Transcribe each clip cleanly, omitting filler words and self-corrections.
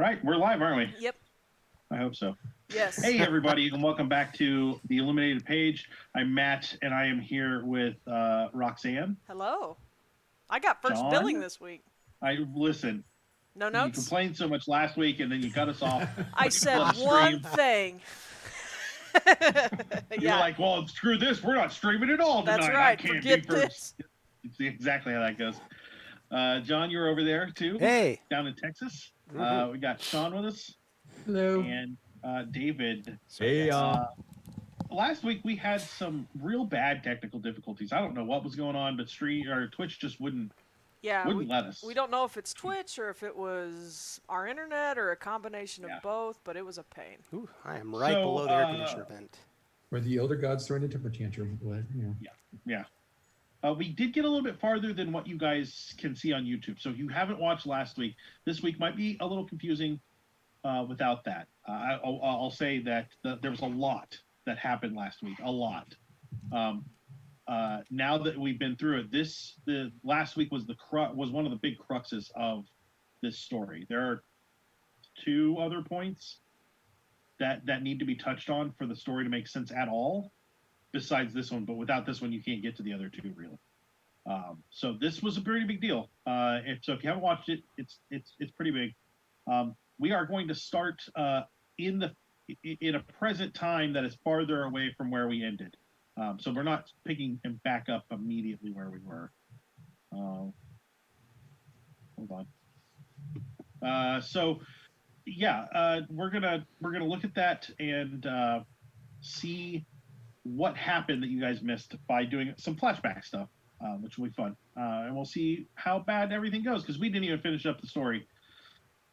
right, we're live, aren't we? Yep. I hope so. Yes. Hey, everybody, and welcome back to the Illuminated Page. I'm Matt, and I am here with Roxanne. Hello. I got first Shawn. billing this week. Listen. No You notes? complained so much last week, and then you cut us off. I said Let us one stream. thing. You're like, well, screw this. We're not streaming at all tonight. That's right. I can't Forget be this. It's exactly how that goes. John, you're over there, too. Hey. Down in Texas. Mm-hmm. We got Shawn with us. Hello. And David. Hey, Last week we had some real bad technical difficulties. I don't know what was going on, but Twitch just wouldn't let us. We don't know if it's Twitch or if it was our internet or a combination of both, but it was a pain. Ooh, I am right below the air conditioner vent. Where the elder gods throwing a temper tantrum. But, Yeah. We did get a little bit farther than what you guys can see on YouTube. So if you haven't watched last week, this week might be a little confusing without that. I'll say that there was a lot that happened last week. A lot. Now that we've been through it, the last week was one of the big cruxes of this story. There are two other points that need to be touched on for the story to make sense at all, besides this one. But without this one, you can't get to the other two really. So this was a pretty big deal. If you haven't watched it, it's pretty big. We are going to start in a present time that is farther away from where we ended. So we're not picking him back up immediately where we were. Hold on. We're gonna look at that and see what happened that you guys missed by doing some flashback stuff, which will be fun. And we'll see how bad everything goes, because we didn't even finish up the story.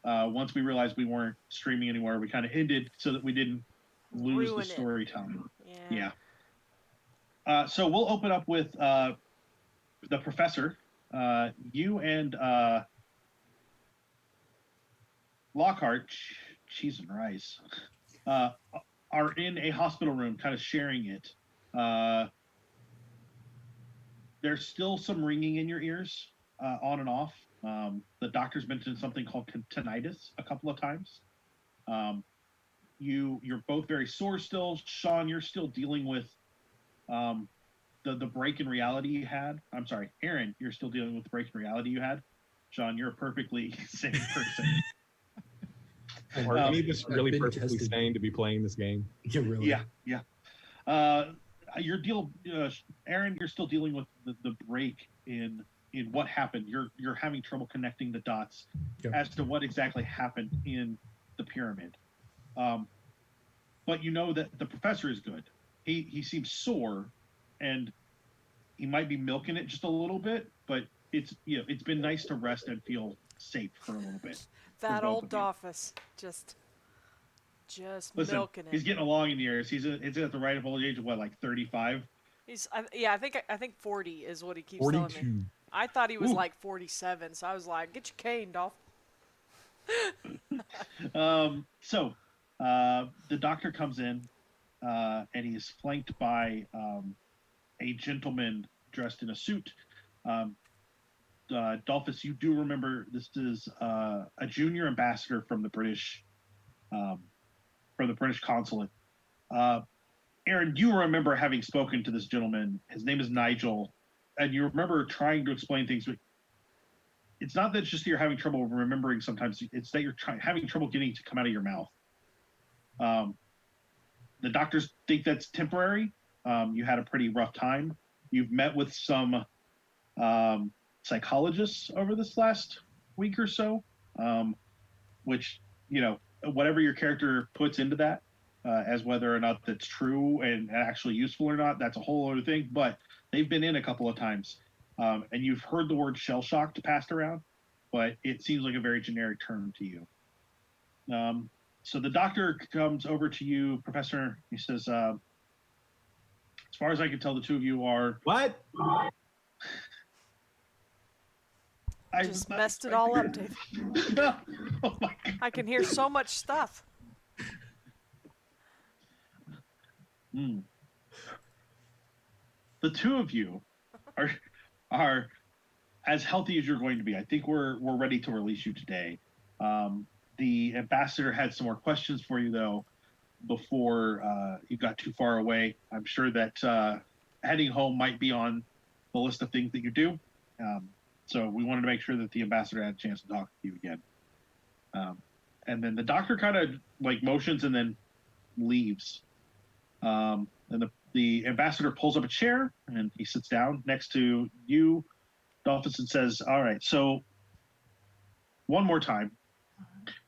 Once we realized we weren't streaming anymore, we kind of ended so that we didn't lose the storytelling. Yeah. So we'll open up with the professor. You and Lockhart, cheese and rice, are in a hospital room, kind of sharing it. There's still some ringing in your ears, on and off. The doctor's mentioned something called tinnitus a couple of times. You're both very sore still. Shawn, you're still dealing with the break in reality you had. I'm sorry, Aaron, you're still dealing with the break in reality you had. Shawn, you're a perfectly sane person. Are any of us really perfectly sane to be playing this game? Yeah, really. Yeah. Aaron, you're still dealing with the break in what happened. You're having trouble connecting the dots as to what exactly happened in the pyramid. But you know that the professor is good. He seems sore, and he might be milking it just a little bit, but it's been nice to rest and feel safe for a little bit. That old Dalphus, just Listen, milking it. He's getting along in years. He's at the right old age of what, like 35? I think 40 is what he keeps 42. telling me. I thought he was like 47, so I was like, get your cane, Dolph. So the doctor comes in, and he is flanked by a gentleman dressed in a suit. Dalphus, you do remember this is a junior ambassador from the British consulate. Aaron, you remember having spoken to this gentleman. His name is Nigel, and you remember trying to explain things. But it's not that it's just you're having trouble remembering sometimes. It's that you're having trouble getting it to come out of your mouth. The doctors think that's temporary. You had a pretty rough time. You've met with some psychologists over this last week or so, which, whatever your character puts into that, as whether or not that's true and actually useful or not, that's a whole other thing. But they've been in a couple of times, and you've heard the word shell-shocked passed around, but it seems like a very generic term to you. So the doctor comes over to you, Professor. He says, as far as I can tell, the two of you are... What? I just messed it all up, Dave. No. Oh my God. I can hear so much stuff. The two of you are as healthy as you're going to be. I think we're ready to release you today. The ambassador had some more questions for you, though, before you got too far away. I'm sure that heading home might be on the list of things that you do. So we wanted to make sure that the ambassador had a chance to talk to you again. And then the doctor kind of like motions and then leaves. And the ambassador pulls up a chair and he sits down next to you, Dalphus, and says, "All right, so one more time.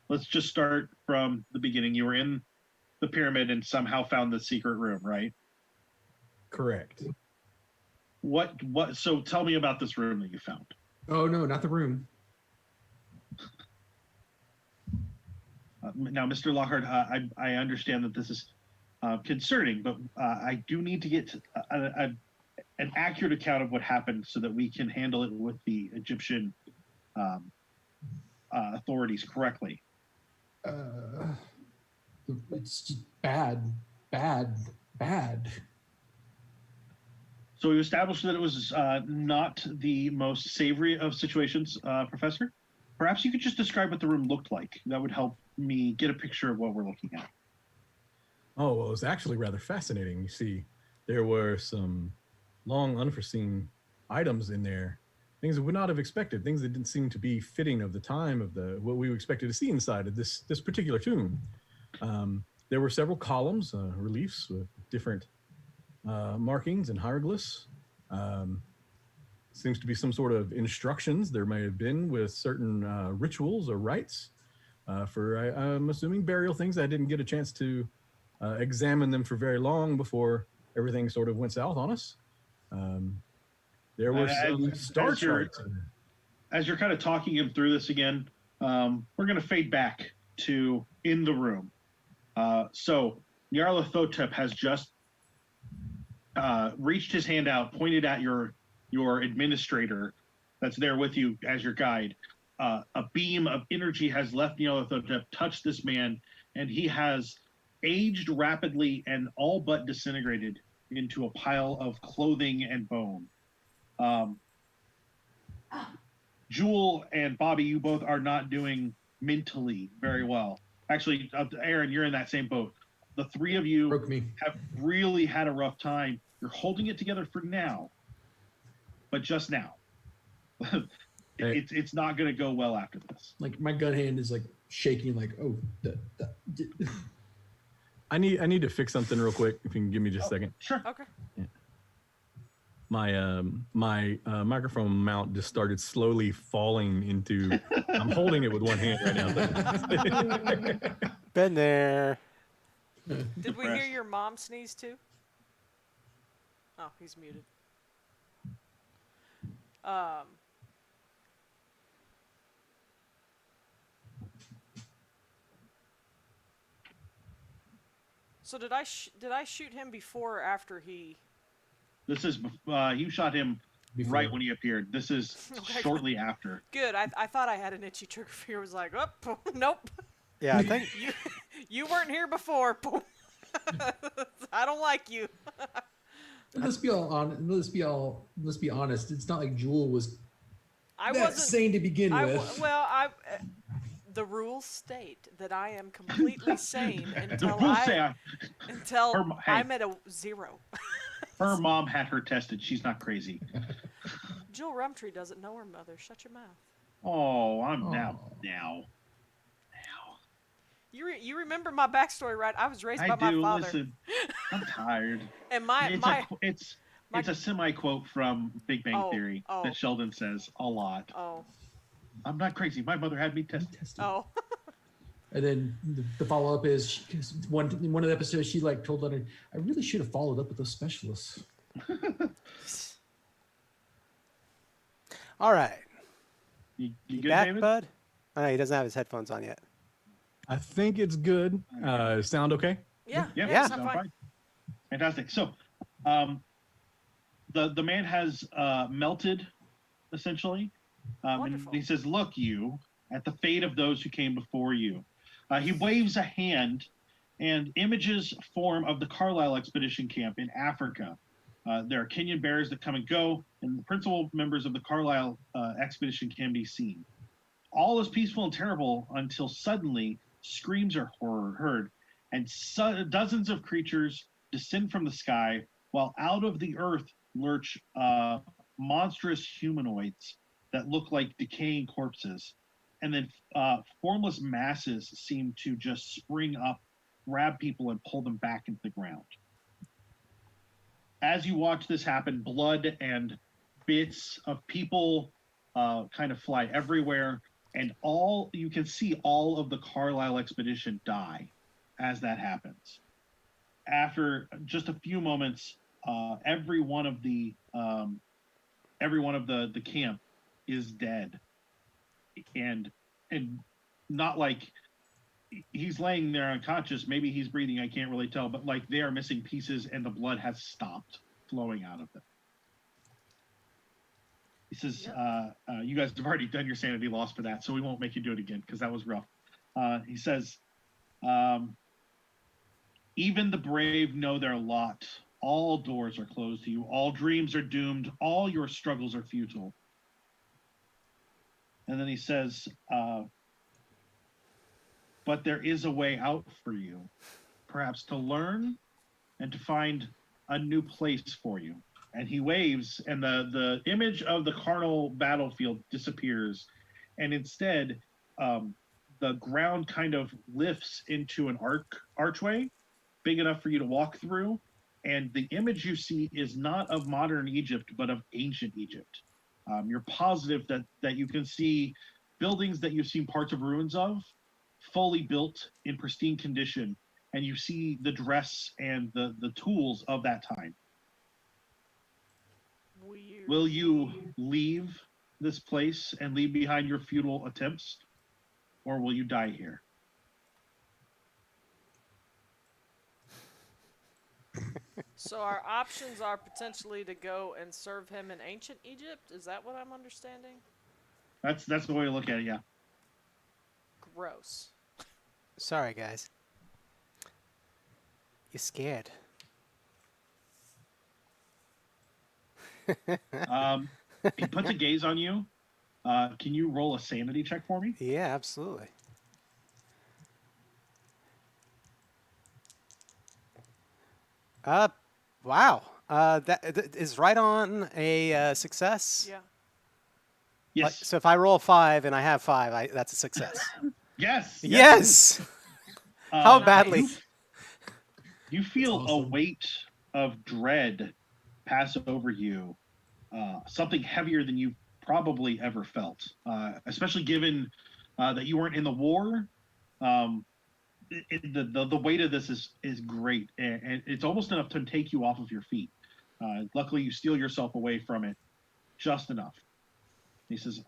Let's just start from the beginning. You were in the pyramid and somehow found the secret room, right?" Correct. What, so tell me about this room that you found. Oh no, not the room. Now, Mr. Lockhart, I understand that this is concerning, but I do need to get an accurate account of what happened so that we can handle it with the Egyptian authorities correctly. It's just bad. So we established that it was not the most savory of situations, Professor. Perhaps you could just describe what the room looked like. That would help me get a picture of what we're looking at. Oh, well, it was actually rather fascinating. You see, there were some long unforeseen items in there, things that would not have expected, things that didn't seem to be fitting of the time of what we expected to see inside of this particular tomb. There were several columns, reliefs with different markings and hieroglyphs. Seems to be some sort of instructions there may have been with certain rituals or rites for, I'm assuming, burial things. I didn't get a chance to examine them for very long before everything sort of went south on us. There were some star charts. As you're kind of talking him through this again, we're going to fade back to in the room. So Nyarlathotep has just reached his hand out, pointed at your administrator that's there with you as your guide. A beam of energy has left Nyarlathotep, touched this man, and he has aged rapidly and all but disintegrated into a pile of clothing and bone. Jewell and Bobby, you both are not doing mentally very well. Actually, Aaron, you're in that same boat. The three of you Broke me. have really had a rough time. You're holding it together for now, but just now. It's not going to go well after this. Like my gun hand is like shaking. Like I need to fix something real quick. If you can give me just a second. Sure. Okay. Yeah. My microphone mount just started slowly falling into. I'm holding it with one hand right now. Been there. Did we hear your mom sneeze too? Oh, he's muted. So did I shoot him before or after he? This is you shot him Before. right when he appeared. This is Okay. shortly after. Good. I thought I had an itchy trigger finger. Was like, oh, nope. Yeah, I think You weren't here before. I don't like you. let's be honest. It's not like Jewell was I that wasn't sane to begin with. The rules state that I am completely sane The until rules say I'm at a 0. her mom had her tested. She's not crazy. Jewell Rumtree doesn't know her mother. Shut your mouth. Oh, I'm Oh. now. You remember my backstory, right? I was raised I by my do. father. Listen, I'm tired. And It's a semi quote from Big Bang Theory that Sheldon says a lot. Oh. I'm not crazy. My mother had me tested. Oh. And then the follow up is one of the episodes she like told Leonard, I really should have followed up with those specialists. all right. You good, Back, David? bud? Oh, no, he doesn't have his headphones on yet. I think it's good. Sound okay? Yeah. Yeah. I'm fine. Fantastic. So, the man has melted, essentially. And Wonderful. he says, "Look, you, at the fate of those who came before you." He waves a hand, and images form of the Carlisle expedition camp in Africa. There are Kenyan bears that come and go, and the principal members of the Carlisle expedition can be seen. all is peaceful and terrible until suddenly screams are heard, and dozens of creatures descend from the sky, while out of the earth lurch monstrous humanoids that look like decaying corpses. And then formless masses seem to just spring up, grab people, and pull them back into the ground. As you watch this happen, blood and bits of people kind of fly everywhere, and you can see all of the Carlisle expedition die as that happens. After just a few moments, every one of the camp is dead, and not like he's laying there unconscious. Maybe he's breathing. I can't really tell, but like they are missing pieces, and the blood has stopped flowing out of them. He says, "You guys have already done your sanity loss for that, so we won't make you do it again because that was rough." He says, "Even the brave know their lot. All doors are closed to you. All dreams are doomed. All your struggles are futile." And then he says, "But there is a way out for you, perhaps to learn and to find a new place for you." And he waves, and the image of the carnal battlefield disappears, and instead, the ground kind of lifts into an archway, big enough for you to walk through. And the image you see is not of modern Egypt, but of ancient Egypt. You're positive that you can see buildings that you've seen parts of ruins of, fully built in pristine condition, and you see the dress and the tools of that time. Weird. Will you leave this place and leave behind your futile attempts, or will you die here? So our options are potentially to go and serve him in ancient Egypt. Is that what I'm understanding? That's the way to look at it, yeah. Gross. Sorry, guys. You scared? He puts a gaze on you. Can you roll a sanity check for me? Yeah, absolutely. Wow. That is right on a success. Yeah. Yes. So if I roll 5 and I have 5, that's a success. Yes. Yes. How badly? You feel That's awesome. a weight of dread pass over you. Something heavier than you probably ever felt, especially given that you weren't in the war. The weight of this is great, and it's almost enough to take you off of your feet. Luckily, you steal yourself away from it just enough. He says,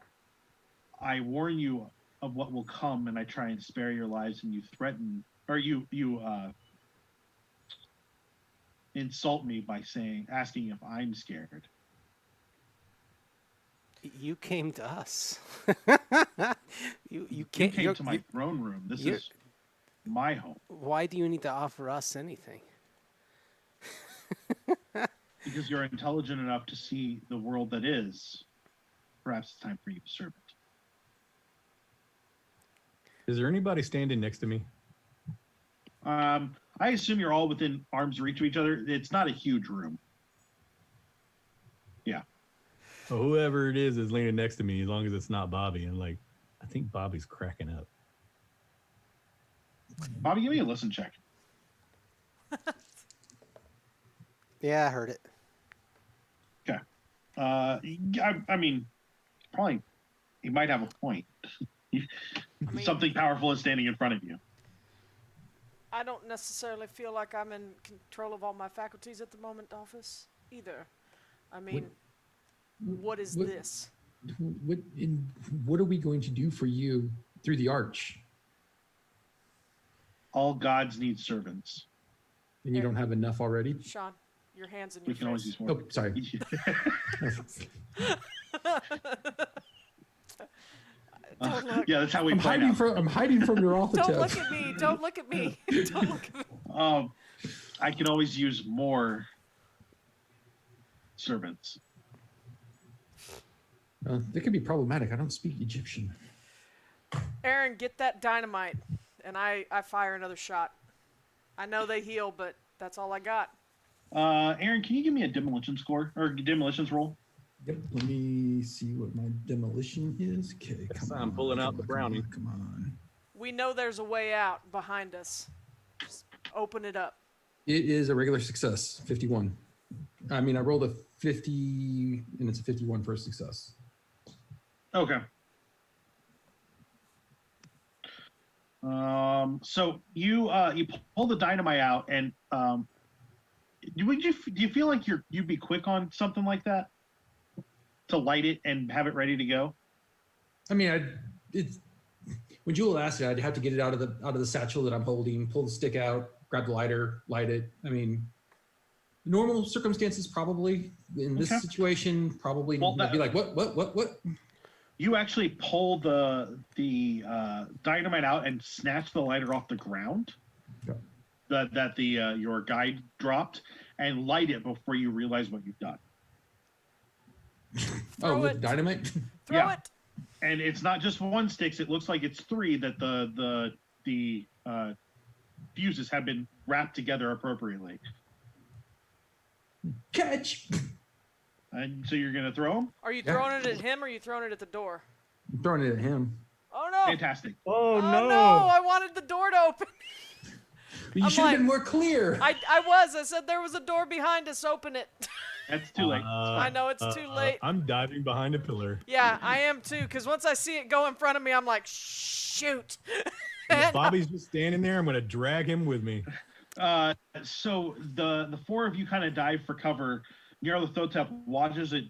"I warn you of what will come, and I try and spare your lives, and you threaten, or you insult me by asking if I'm scared." You came to us. you came can't. to my throne room. This is my home. Why do you need to offer us anything? Because you're intelligent enough to see the world that is. Perhaps it's time for you to serve it. Is there anybody standing next to me? I assume you're all within arm's reach of each other. It's not a huge room. Yeah. Well, whoever it is leaning next to me, as long as it's not Bobby. And like, I think Bobby's cracking up. Bobby, give me a listen check. Yeah, I heard it. Okay. I mean, probably he might have a point. Something powerful is standing in front of you. I don't necessarily feel like I'm in control of all my faculties at the moment, Dalphus, either. I mean, what is this? What are we going to do for you through the arch? All gods need servants. And you don't have enough already? Shawn, your hands in We your can always face. use more. Oh, sorry. Don't look. Yeah, that's how we I'm play hiding now. from Nyarlathotep. Don't look at me. Don't look at me. Don't look at me. I can always use more servants. That could be problematic. I don't speak Egyptian. Aaron, get that dynamite, and I fire another shot. I know they heal, but that's all I got. Aaron, can you give me a demolition score or demolitions roll? Yep. Let me see what my demolition is. Okay, Yes, come I'm on. pulling come out the on, brownie. Come on. We know there's a way out behind us. Just open it up. It is a regular success, 51. I mean, I rolled a 50, and it's a 51 for a success. Okay. So you pull the dynamite out, and do you feel like you'd be quick on something like that to light it and have it ready to go? I mean, it's when Jewell asked it, I'd have to get it out of the satchel that I'm holding, pull the stick out, grab the lighter, light it. I mean, normal circumstances probably. In this situation, probably I'd be like, what? You actually pull the dynamite out and snatch the lighter off the ground that your guide dropped, and light it before you realize what you've done. With dynamite? Throw it. And it's not just one sticks. It looks like it's three that the fuses have been wrapped together appropriately. Catch! And so you're gonna throw them? Are you throwing it at him or are you throwing it at the door? I'm throwing it at him. Oh no! Fantastic. Oh, no! I wanted the door to open. You should have been more clear. I was. I said there was a door behind us. Open it. That's too late. I know it's too late. I'm diving behind a pillar. Yeah, I am too. Because once I see it go in front of me, I'm like, shoot. If Bobby's just standing there, I'm going to drag him with me. So the four of you kind of dive for cover. Nyarlathotep watches it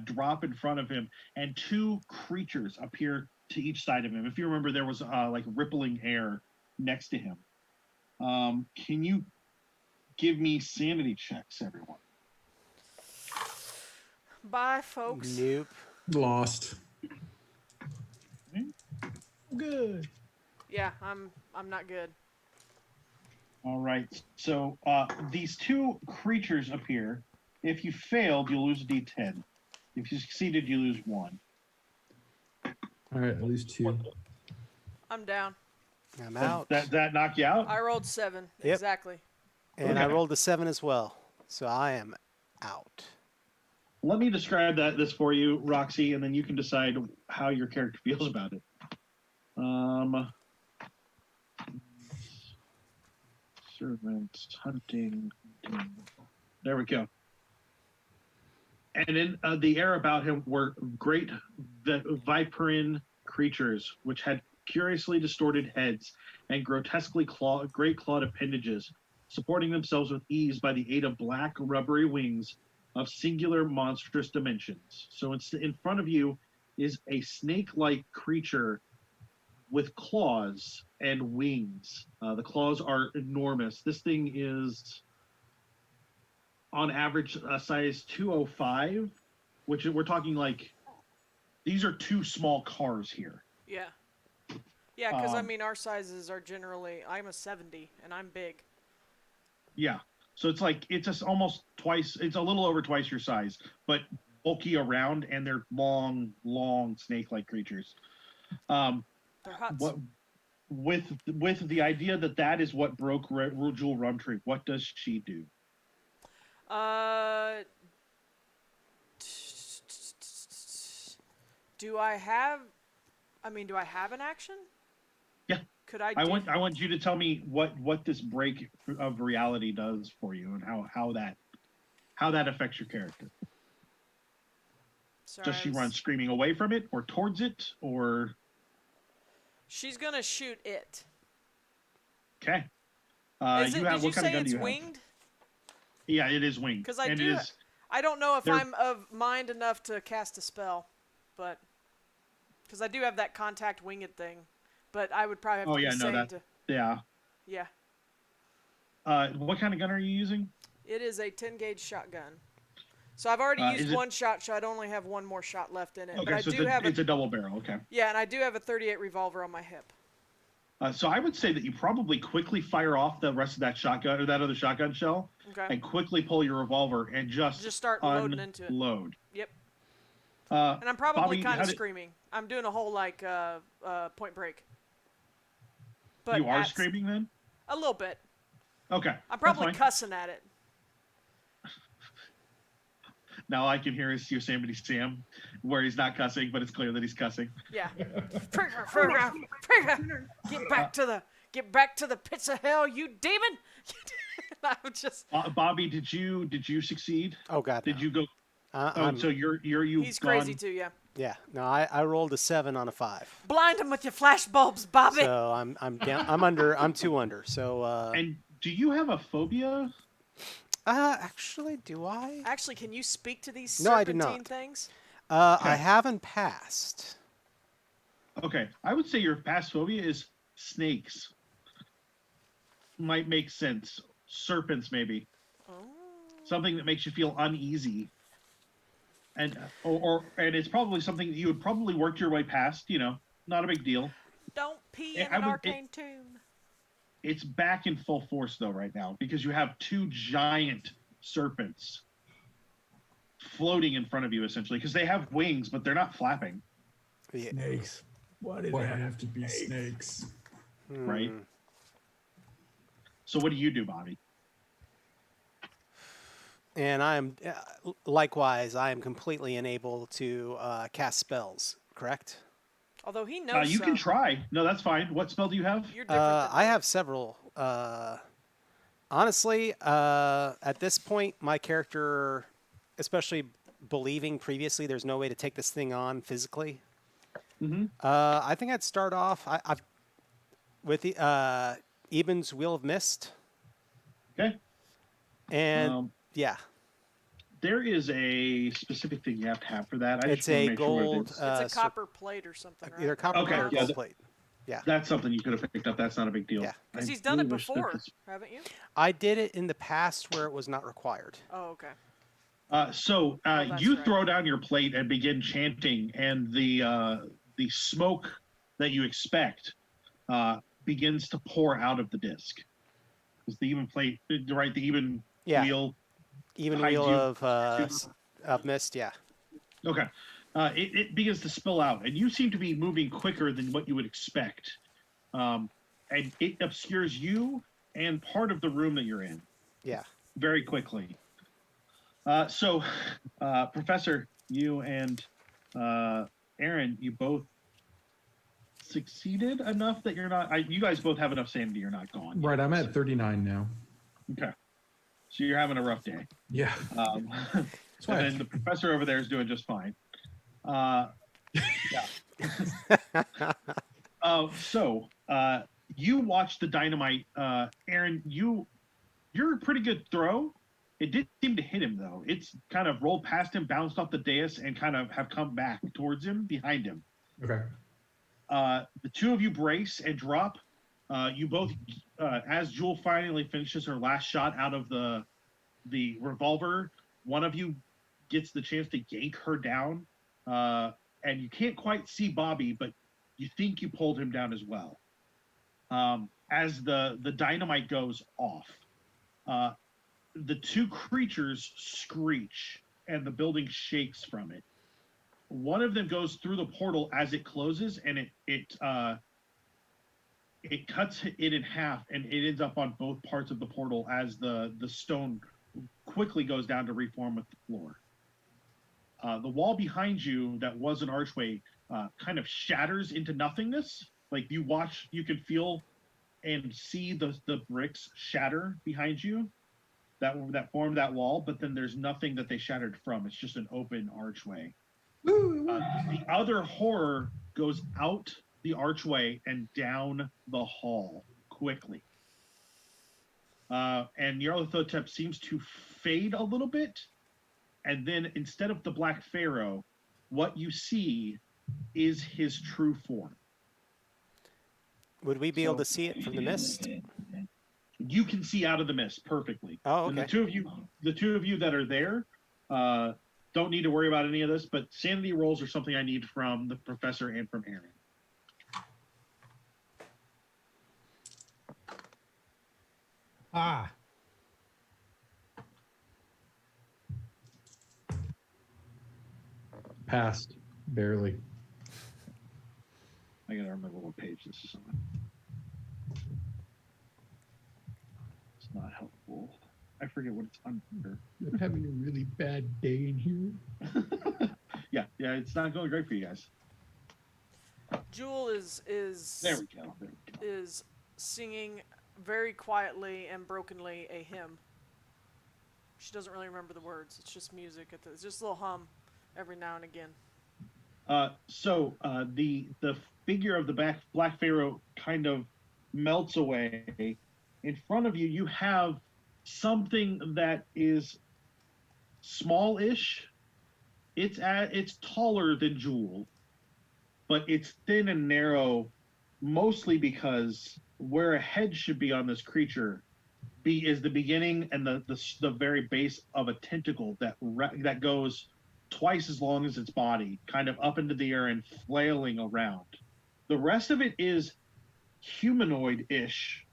drop in front of him, and two creatures appear to each side of him. If you remember, there was like rippling air next to him. Can you give me sanity checks, everyone? Bye, folks. Nope. Lost. Good. Yeah, I'm not good. All right. So these two creatures appear. If you failed, you lose a D10. If you succeeded, you lose 1. All right, at least 2. I'm down. I'm out. That knock you out? I rolled 7. Yep. Exactly. And I Okay. rolled a 7 as well. So I am out. Let me describe this for you, Roxy, and then you can decide how your character feels about it. Servants, hunting. There we go. And in the air about him were great viperine creatures, which had curiously distorted heads and grotesquely great clawed appendages, supporting themselves with ease by the aid of black rubbery wings of singular monstrous dimensions. So in front of you is a snake-like creature with claws and wings. The claws are enormous. This thing is on average size 205, which we're talking like these are 2 small cars here. Yeah. Yeah, because I mean, our sizes are generally, I'm a 70 and I'm big. Yeah. So it's like, it's just almost twice, it's a little over twice your size, but bulky around, and they're long snake-like creatures. They're huts. With the idea that is what broke Jewell Rumtree, what does she do? Do I have an action? Yeah. Could I? I want you to tell me what this break of reality does for you, and how that affects your character. Sorry, Does she run screaming away from it, or towards it, or? She's gonna shoot it. Okay. Did you say it's winged? Yeah, it is winged. Because I don't know if I'm of mind enough to cast a spell, but because I do have that contact winged thing, but I would probably have to be sane to. Yeah. Yeah. What kind of gun are you using? It is a 10 gauge shotgun. So I've already used one shot, so I'd only have one more shot left in it. Okay, but I so do have it's a double barrel. Okay. Yeah, and I do have a 38 revolver on my hip. So I would say that you probably quickly fire off the rest of that shotgun or that other shotgun shell, Okay. and quickly pull your revolver and just start loading into it. Load. Yep. And I'm probably Bobby, kind how of did- screaming. I'm doing a whole like Point Break. But you are at- screaming then? a little bit. Okay. I'm that's probably fine. cussing at it. Now I can hear his Yosemite Sam, where he's not cussing, but it's clear that he's cussing. Yeah. Get back to the pits of hell, you demon! I'm just. Bobby, did you succeed? Oh God. Did no. you go? So you. He's crazy gone- too, yeah. Yeah. No, I rolled a 7 on a 5. Blind him with your flash bulbs, Bobby. So I'm down. I'm 2 under. So And do you have a phobia? actually, do I? Actually, can you speak to these No, I do serpentine not. things? I haven't passed. Okay, I would say your past phobia is snakes. Might make sense. Serpents, maybe. Oh. Something that makes you feel uneasy. And it's probably something that you would probably work your way past. Not a big deal. Don't pee Yeah, in an arcane tomb. It's back in full force though right now because you have 2 giant serpents floating in front of you essentially because they have wings but they're not flapping, Yeah. Snakes. Why did Why they have to be snakes? right? Hmm. So what do you do, Bobby? And I'm likewise. I am completely unable to cast spells. Correct. Although he knows You can some. try. No, that's fine. What spell do you have? You're different than I me. have several. Honestly, at this point, my character, especially believing previously, there's no way to take this thing on physically. Mm-hmm. I think I'd start off I've with the Eben's Wheel of Mist, Okay. and yeah, There is a specific thing you have to have for that. I it's just wanna a make sure what it gold. is. It's a copper plate or something, right? Either copper Okay, plate or yeah, gold th- plate. Yeah, That's something you could have picked up. That's not a big deal. Yeah. Because I he's done it really wish that before, this- haven't you? I did it in the past where it was not required. Oh, okay. That's Oh, that's you right. throw down your plate and begin chanting, and the smoke that you expect begins to pour out of the disc. Because the even plate, right? The even Yeah. wheel. Even Hide wheel you. of mist. Yeah. Okay. It begins to spill out, and you seem to be moving quicker than what you would expect. And it obscures you and part of the room that you're in Yeah. very quickly. So, Professor, you and Aaron, you both succeeded enough that you're not. You guys both have enough sanity. You're not gone. Right, I'm at 39 now. Okay. So you're having a rough day. Yeah. And That's why then the professor over there is doing just fine. Yeah. You watched the dynamite, Aaron. You're a pretty good throw. It did seem to hit him though. It's kind of rolled past him, bounced off the dais, and kind of have come back towards him, behind him. Okay. The two of you brace and drop. You both, as Jewell finally finishes her last shot out of the revolver, one of you gets the chance to yank her down, and you can't quite see Bobby, but you think you pulled him down as well. As the dynamite goes off, the two creatures screech, and the building shakes from it. One of them goes through the portal as it closes, and it cuts it in half, and it ends up on both parts of the portal as the stone quickly goes down to reform with the floor. The wall behind you that was an archway kind of shatters into nothingness. Like you can feel and see the bricks shatter behind you that formed that wall, but then there's nothing that they shattered from. It's just an open archway. The other horror goes out the archway and down the hall quickly. And Nyarlathotep seems to fade a little bit. And then instead of the Black Pharaoh, what you see is his true form. Would we be able to see it from the mist? You can see out of the mist perfectly. Oh, And the okay. two of you that are there, don't need to worry about any of this, but sanity rolls are something I need from the professor and from Aaron. Ah. Passed. Barely. I gotta remember what page this is on. It's not helpful. I forget what it's under. I'm having a really bad day in here. yeah, it's not going great for you guys. Jewell is There we go. is singing very quietly and brokenly a hymn. She doesn't really remember the words. It's just music. It's just a little hum every now and again. So the figure of the Black Pharaoh kind of melts away. In front of you, you have something that is small-ish. It's taller than Jewell, but it's thin and narrow, mostly because where a head should be on this creature is the beginning and the very base of a tentacle that goes twice as long as its body, kind of up into the air and flailing around. The rest of it is humanoid-ish,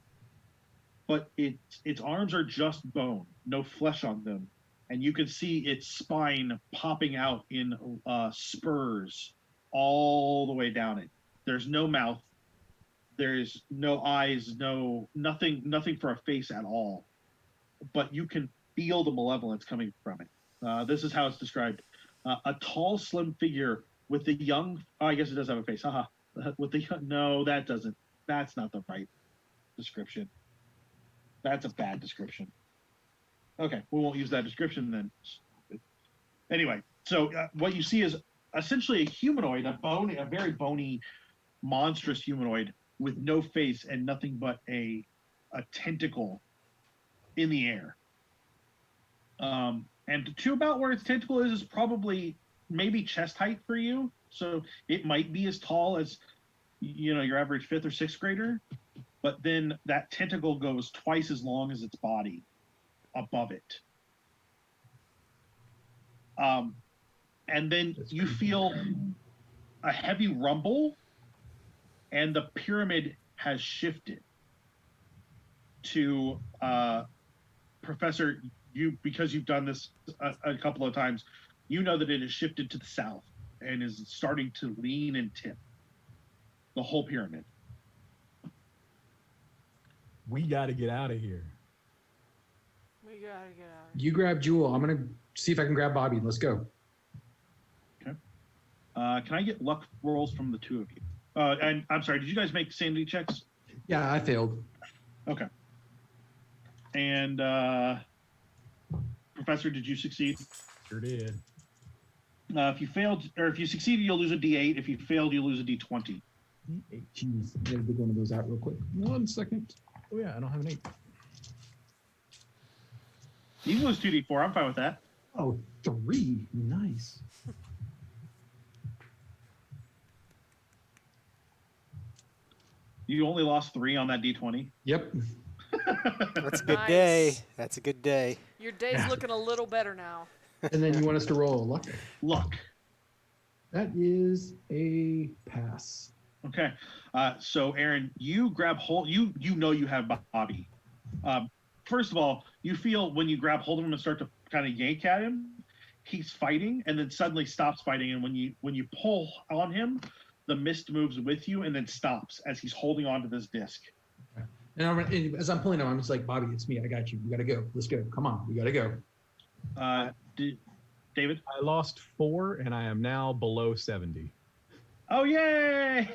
but its arms are just bone, no flesh on them, and you can see its spine popping out in spurs all the way down it. There's no mouth, there's no eyes, nothing for a face at all, but you can feel the malevolence coming from it. This is how it's described. A tall, slim figure with the young... Oh, I guess it does have a face. Haha. With the young... No, that doesn't... That's not the right description. That's a bad description. Okay, we won't use that description then. Anyway, so what you see is essentially a humanoid, a very bony, monstrous humanoid with no face and nothing but a tentacle in the air. And to about where its tentacle is probably maybe chest height for you. So it might be as tall as, your average 5th or 6th grader. But then that tentacle goes twice as long as its body above it. And then you feel a heavy rumble, and the pyramid has shifted to Professor... because you've done this a couple of times, you know that it has shifted to the south and is starting to lean and tip the whole pyramid. We got to get out of here. We gotta get out. You grab Jewell. I'm gonna see if I can grab Bobby. Let's go. Okay. Can I get luck rolls from the two of you? And I'm sorry, did you guys make sanity checks? Yeah, I failed. Okay. And Professor, did you succeed? Sure did. If you failed, or if you succeeded, you'll lose a D8. If you failed, you lose a D20. Jeez, I gotta dig one of those out real quick. 1 second. Oh yeah, I don't have an 8. You can lose 2D4. I'm fine with that. Oh, 3. Nice. You only lost 3 on that D20. Yep. That's a good Nice. day. That's a good day. Your day's looking a little better now. And then you want us to roll a luck? Luck. That is a pass. Okay. So Aaron, you grab hold. You know you have Bobby. First of all, you feel when you grab hold of him and start to kind of yank at him, he's fighting, and then suddenly stops fighting. And when you pull on him, the mist moves with you and then stops as he's holding onto this disc. And as I'm pulling him, I'm just like, Bobby, it's me. I got you. We got to go. Let's go. Come on. We got to go. David? I lost 4, and I am now below 70. Oh, yay!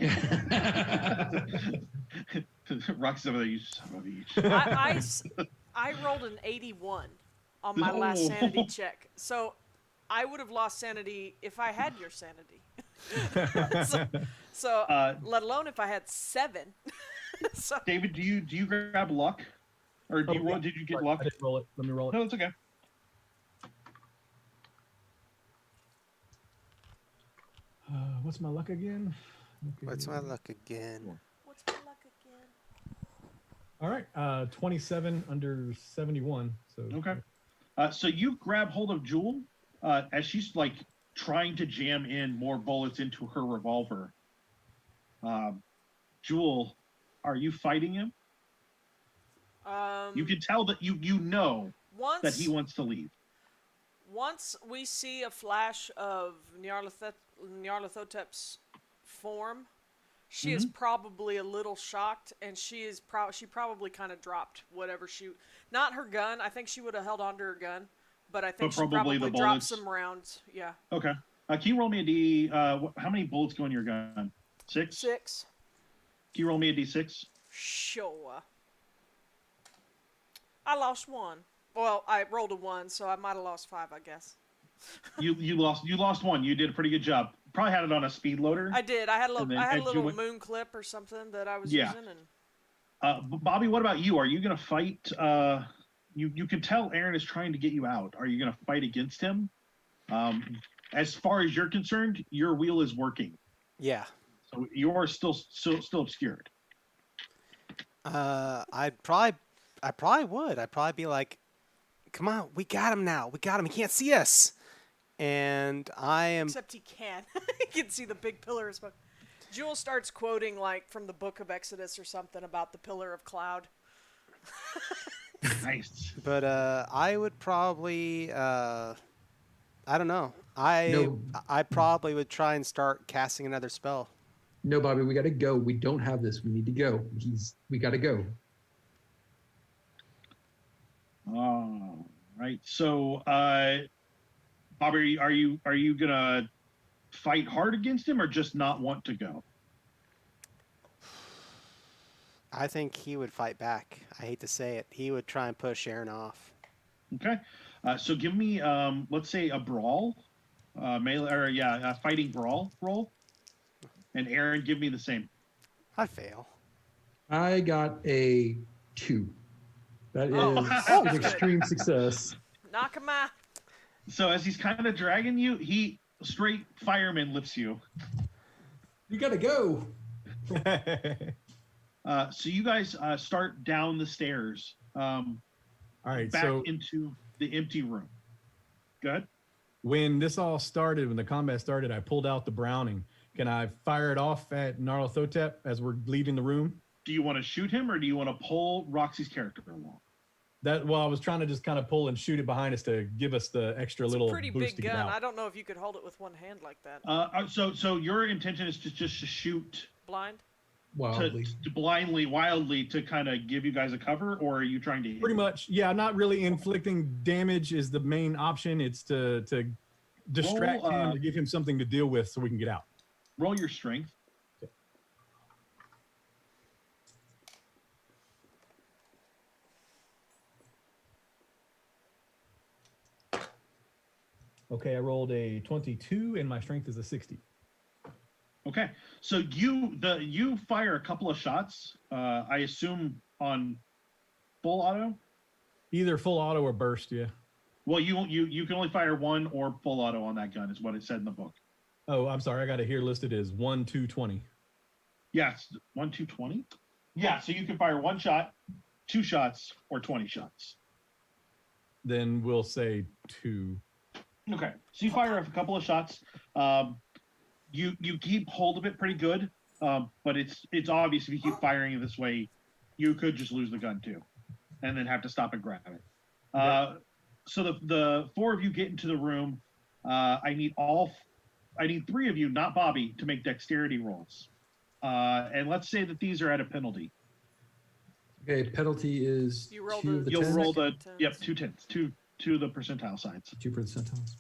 Roxy's over there. You son of a bitch. I rolled an 81 on my last sanity check. So I would have lost sanity if I had your sanity. so let alone if I had 7. So, David, do you grab luck? Or did you get luck? I didn't roll it. Let me roll it. No, it's okay. What's my luck again? What's my luck again? what's my luck again? All right, 27 under 71. So Okay. So you grab hold of Jewell as she's like trying to jam in more bullets into her revolver. Jewell, are you fighting him? You can tell that you know once, that he wants to leave. Once we see a flash of Nyarlathotep's form, she is probably a little shocked, and she probably kind of dropped whatever not her gun. I think she would have held onto her gun, but I think she probably the dropped bullets. some rounds. Yeah. Okay. Can you roll me a D? How many bullets go in your gun? 6? 6. Can you roll me a D6? Sure. I lost 1. Well, I rolled a 1, so I might have lost 5, I guess. You lost 1. You did a pretty good job. Probably had it on a speed loader. I did. I had a little Jewell- moon clip or something that I was using, and Bobby, what about you? Are you gonna fight? You can tell Aaron is trying to get you out. Are you gonna fight against him? As far as you're concerned, your wheel is working, Yeah. so you're still obscured. I probably would. I'd probably be like, "Come on, we got him now. We got him. He can't see us." And I am. except he can. He can see the big pillar of smoke. Jewell starts quoting like from the Book of Exodus or something about the pillar of cloud. Nice. But I would probably. I don't know. I probably would try and start casting another spell. No, Bobby, we got to go. We don't have this. We need to go. We got to go. All right. So, Bobby, are you gonna fight hard against him, or just not want to go? I think he would fight back. I hate to say it. He would try and push Aaron off. Okay. So give me, let's say a brawl, fighting brawl roll, and Aaron, give me the same. I fail. I got a 2. That is Oh, an extreme success. Knock him out. So as he's kind of dragging you, he straight fireman lifts you. You got to go. So you guys start down the stairs, All right. back So into the empty room. Good. when this all started, when the combat started, I pulled out the Browning. Can I fire it off at Nyarlathotep as we're leaving the room? Do you want to shoot him, or do you want to pull Roxy's character along? Well, I was trying to just kind of pull and shoot it behind us to give us the extra It's little a pretty boost big to get gun. out. I don't know if you could hold it with one hand like that. So your intention is to just to shoot Blind? Wildly. to blindly, wildly, to kind of give you guys a cover, or are you trying to hit Pretty him? much, yeah. Not really inflicting damage is the main option. It's to distract Roll, him, to give him something to deal with so we can get out. Roll your strength. Okay, I rolled a 22 and my strength is a 60. Okay, so you fire a couple of shots. I assume on full auto. Either full auto or burst, yeah. Well, you can only fire one or full auto on that gun, is what it said in the book. Oh, I'm sorry. I got it here listed as 1, 2, 20. Yes, 1, 2, 20. Yeah, so you can fire one shot, 2 shots, or 20 shots. Then we'll say 2. Okay, so you fire a couple of shots. You keep hold of it pretty good, but it's obvious if you keep firing it this way, you could just lose the gun too, and then have to stop and grab it. So the 4 of you get into the room. I need 3 of you, not Bobby, to make dexterity rolls. And let's say that these are at a penalty. Okay, penalty is You roll 2 of the You'll 10s? roll the Tens. 2 tens, two of the percentile sides. 2 percentiles.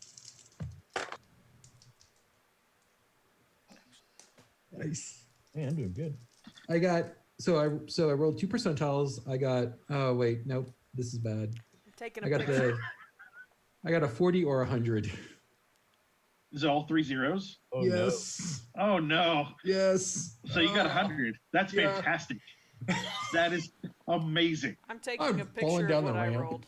Nice. Man, I'm doing good. I rolled 2 percentiles. I got nope, this is bad. I'm taking a I got picture. I got a 40 or 100. Is it all 3 zeros? Oh, Yes. Oh no! Yes. So you got 100. That's Yeah. fantastic. That is amazing. I'm taking I'm a falling picture down of the what I ramp. rolled.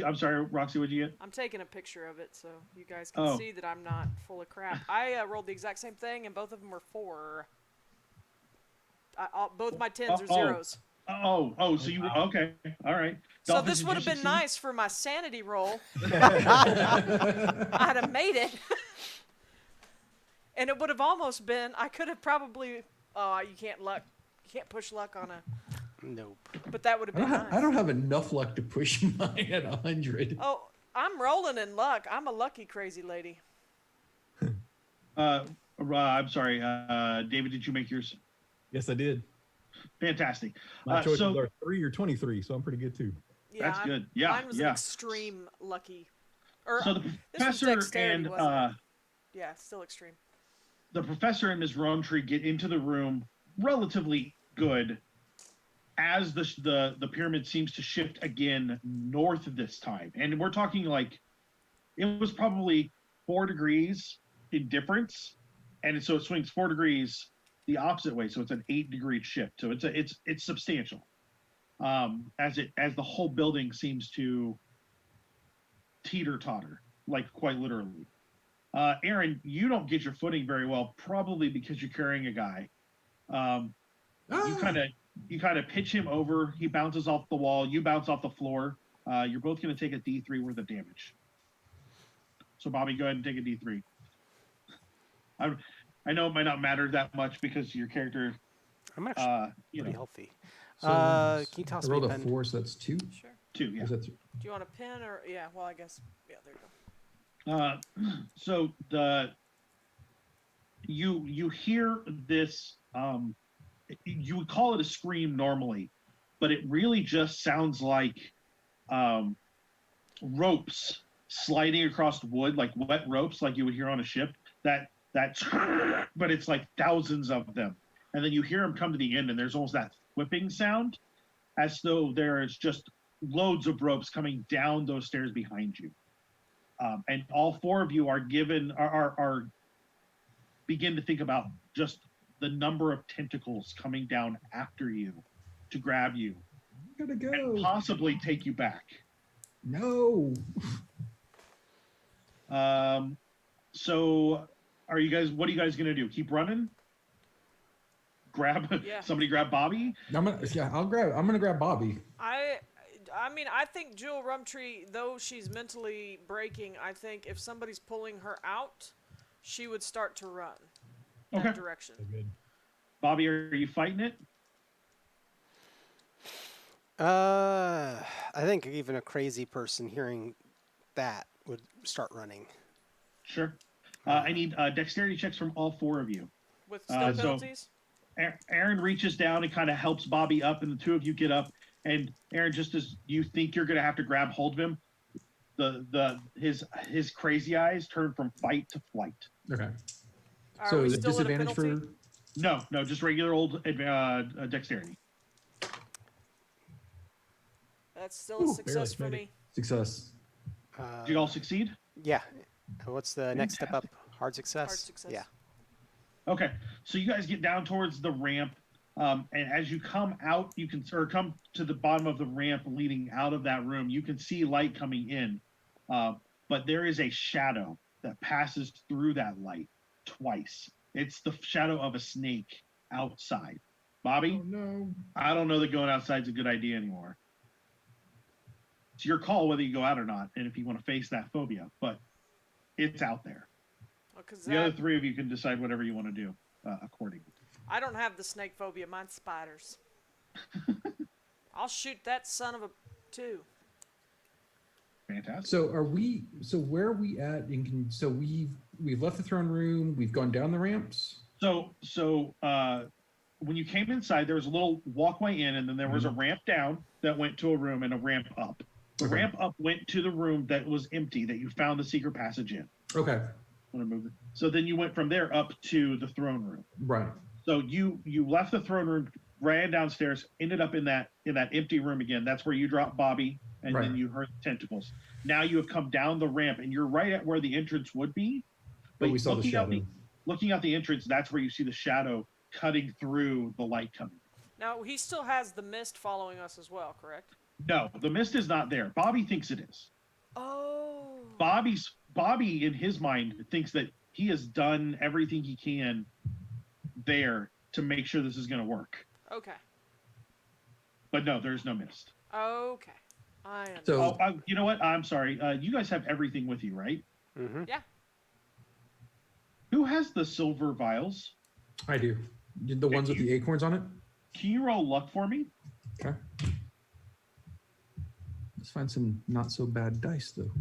I'm sorry, Roxy. What'd you get? I'm taking a picture of it so you guys can Oh. see that I'm not full of crap. I rolled the exact same thing, and both of them were 4. Both my 10s are Oh. zeros. So you okay? All right. So Dalphus, this did would you have been succeed? nice for my sanity roll. I'd have made it. And it would have almost been, I could have probably, you can't push luck on a Nope. But that would have been nice. I don't have enough luck to push mine at 100. Oh, I'm rolling in luck. I'm a lucky crazy lady. I'm sorry, David. Did you make yours? Yes, I did. Fantastic. My choices so are 3 or 23, so I'm pretty good too. Yeah, that's good. Yeah, mine was yeah. an extreme lucky. Or So the this was professor dexterity, and wasn't it? Yeah, still extreme. the professor and Ms. Rumtree get into the room relatively good as the pyramid seems to shift again north this time. And we're talking like it was probably 4 degrees in difference. And so it swings 4 degrees the opposite way. So it's an 8-degree shift. So it's substantial. As the whole building seems to teeter-totter, like quite literally. Aaron, you don't get your footing very well, probably because you're carrying a guy. You kind of pitch him over. He bounces off the wall. You bounce off the floor. You're both going to take a D3 worth of damage. So Bobby, go ahead and take a D3. I know it might not matter that much because your character, I'm actually you pretty know, healthy. So Can you toss I me rolled a a pen? 4, so that's 2. Sure. 2, yeah. Is that 2? Do you want a pen or yeah? Well, I guess yeah. There you go. So you hear this. You would call it a scream normally, but it really just sounds like ropes sliding across wood, like wet ropes, like you would hear on a ship. That's, but it's like thousands of them, and then you hear them come to the end, and there's almost that whipping sound, as though there is just loads of ropes coming down those stairs behind you. And all 4 of you are begin to think about just the number of tentacles coming down after you to grab you Gotta go. and possibly take you back. No. So what are you guys gonna do? Keep running? Yeah. Somebody grab Bobby? I'm gonna grab Bobby. I mean, I think Jewell Rumtree, though she's mentally breaking, I think if somebody's pulling her out, she would start to run that Okay. direction. Good. Bobby, are you fighting it? I think even a crazy person hearing that would start running. Sure. I need dexterity checks from all 4 of you. With still so- penalties? Aaron reaches down and kind of helps Bobby up, and the 2 of you get up. And Aaron, just as you think you're going to have to grab hold of him, his crazy eyes turn from fight to flight. Okay. Are So we is it still at a disadvantage penalty? for? No, just regular old dexterity. That's still a Ooh, success barely for made me. Success. Did you all succeed? Yeah. What's the next step up? Hard success? Hard success. Yeah. Okay, so you guys get down towards the ramp, and as you come out, come to the bottom of the ramp leading out of that room. You can see light coming in, but there is a shadow that passes through that light twice. It's the shadow of a snake outside. Bobby, Oh no. I don't know that going outside is a good idea anymore. It's your call whether you go out or not, and if you want to face that phobia, but it's out there. Because The other 3 of you can decide whatever you want to do accordingly. I don't have the snake phobia. Mine's spiders. I'll shoot that son of a too. Fantastic. So where are we at? So we've left the throne room. We've gone down the ramps. So when you came inside, there was a little walkway in, and then there was a ramp down that went to a room and a ramp up. The Okay. ramp up went to the room that was empty that you found the secret passage in. Okay. I'm gonna move it. So then you went from there up to the throne room. Right. So you left the throne room, ran downstairs, ended up in that empty room again. That's where you dropped Bobby, and Right. then you heard the tentacles. Now you have come down the ramp, and you're right at where the entrance would be. But we saw the shadow. Looking out the entrance, that's where you see the shadow cutting through the light coming. Now he still has the mist following us as well, correct? No, the mist is not there. Bobby thinks it is. Oh. Bobby in his mind thinks that he has done everything he can there to make sure this is going to work. Okay. But no, there's no mist. Okay. I am. So You know what? I'm sorry. You guys have everything with you, right? Mm-hmm. Yeah. Who has the silver vials? I do. The ones with the acorns on it. Can you roll luck for me? Okay. Let's find some not so bad dice though.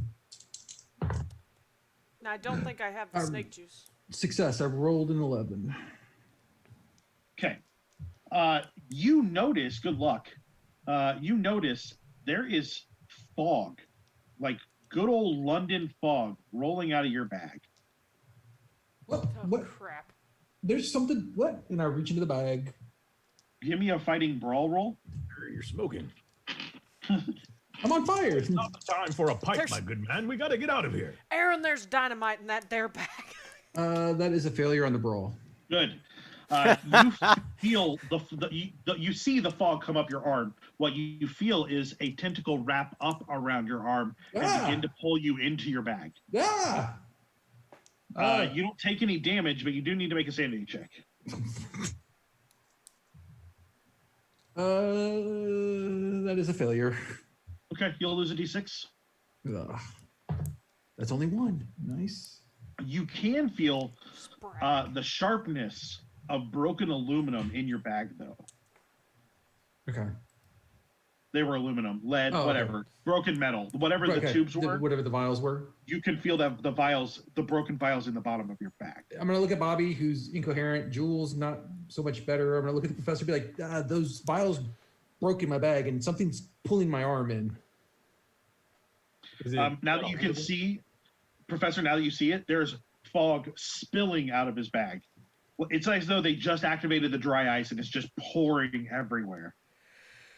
Now, I don't think I have the snake juice. Success. I rolled an 11. Okay. You notice, good luck. You notice there is fog, like good old London fog rolling out of your bag. What? Oh, What? crap. There's something. What? And I reach into the bag. Give me a fighting brawl roll. You're smoking. I'm on fire. It's not the time for a pipe, There's- my good man. We got to get out of here. Aaron, there's dynamite in that there bag. That is a failure on the brawl. Good. You feel you see the fog come up your arm. What you feel is a tentacle wrap up around your arm and begin to pull you into your bag. Ah! You don't take any damage, but you do need to make a sanity check. That is a failure. Okay, you'll lose a d6. Ugh. That's only one. Nice. You can feel Sprat. the sharpness of broken aluminum in your bag, though. Okay. They were aluminum, lead, Oh, okay. whatever, broken metal, whatever the tubes were. Whatever the vials were. You can feel that the vials, the broken vials in the bottom of your bag. I'm gonna look at Bobby, who's incoherent. Jewel's not so much better. I'm gonna look at the professor, and be like, "Those vials broke in my bag, and something's pulling my arm in." Is it Now that you can see, Professor, now that you see it, there's fog spilling out of his bag. Well, it's as though they just activated the dry ice and it's just pouring everywhere.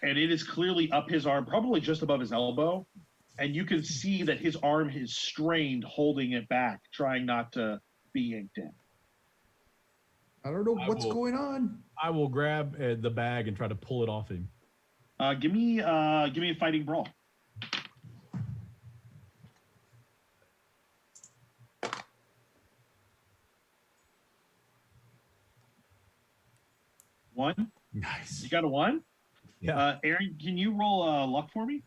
And it is clearly up his arm, probably just above his elbow. And you can see that his arm is strained, holding it back, trying not to be inked in. I don't know what's going on. I will grab the bag and try to pull it off him. Give me a fighting brawl. One. Nice. You got a one? Yeah. Aaron, can you roll luck for me?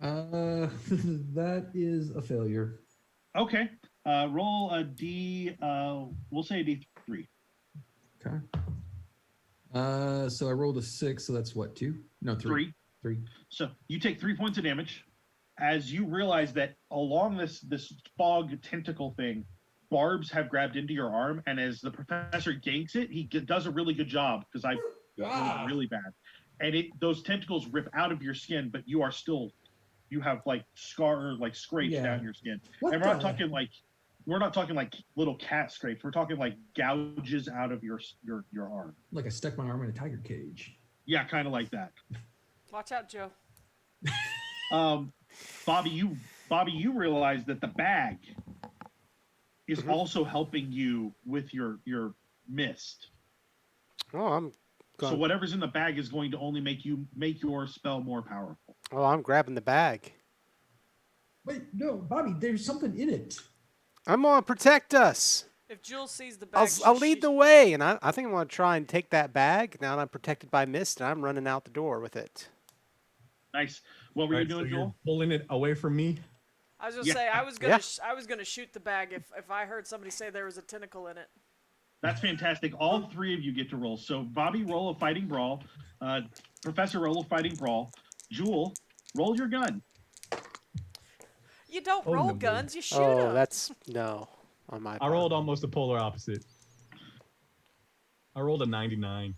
That is a failure. Okay. Roll a D. We'll say a D3. Okay. So I rolled a 6, so that's what, 2? No, 3. Three. 3. So you take 3 points of damage as you realize that along this fog tentacle thing, barbs have grabbed into your arm, and as the professor yanks it, he does a really good job because it was really bad. And those tentacles rip out of your skin, but you have like scrapes down your skin. What And we're not talking like little cat scrapes. We're talking like gouges out of your arm. Like I stuck my arm in a tiger cage. Yeah, kind of like that. Watch out, Joe. Bobby, you realize that the bag is also helping you with your mist. Oh, I'm So whatever's in the bag is going to only make your spell more powerful. Oh, I'm grabbing the bag. Wait, no, Bobby, there's something in it. I'm gonna protect us. If Jewell sees the bag, I'll lead the way, and I think I'm gonna try and take that bag. Now that I'm protected by mist, and I'm running out the door with it. Nice. What were you Right, so doing, you're Joel? pulling it away from me? I was gonna Yeah. say I was gonna shoot the bag if I heard somebody say there was a tentacle in it. That's fantastic. All three of you get to roll. So Bobby, roll a fighting brawl. Professor, roll a fighting brawl. Jewel, roll your gun. You don't Oh, roll no. guns, you shoot Oh, them. that's no on my I part. rolled almost the polar opposite. I rolled a 99.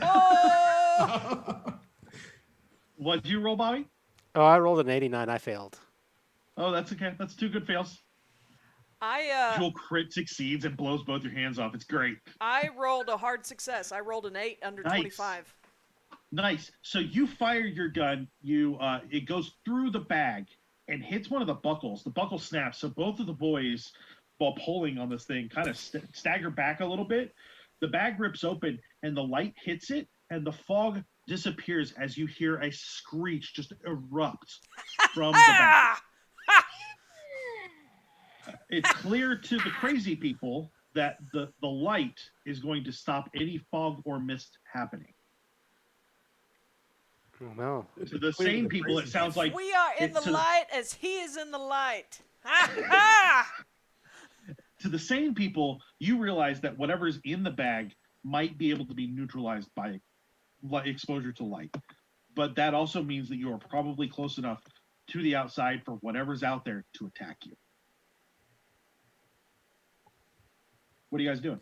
Oh! What did you roll, Bobby? Oh, I rolled an 89. I failed. Oh, that's okay. That's 2 good fails. Jewel crit succeeds and blows both your hands off. It's great. I rolled a hard success. I rolled an 8 under Nice. 25. Nice. So you fire your gun. It goes through the bag and hits one of the buckles. The buckle snaps. So both of the boys, while pulling on this thing, kind of stagger back a little bit. The bag rips open and the light hits it, and the fog disappears as you hear a screech just erupt from the bag. It's clear to the crazy people that the light is going to stop any fog or mist happening. Oh no. To the sane people, it sounds like We are in the to light as he is in the light. Ha ha! To the sane people, you realize that whatever's in the bag might be able to be neutralized by exposure to light. But that also means that you are probably close enough to the outside for whatever's out there to attack you. What are you guys doing?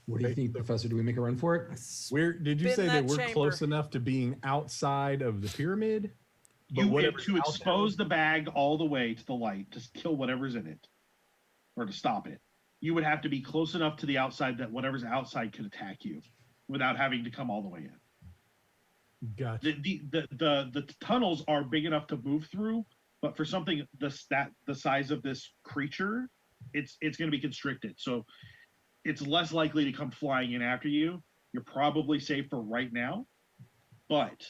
What do you think, Professor? Do we make a run for it? Did you Spin say that that we're chamber. close enough to being outside of the pyramid? But You whatever's to out expose the bag all the way to the light, just kill whatever's in it, or to stop it. You would have to be close enough to the outside that whatever's outside could attack you, without having to come all the way in. Gotcha. The tunnels are big enough to move through, but for something the size of this creature, it's going to be constricted. So it's less likely to come flying in after you. You're probably safe for right now, but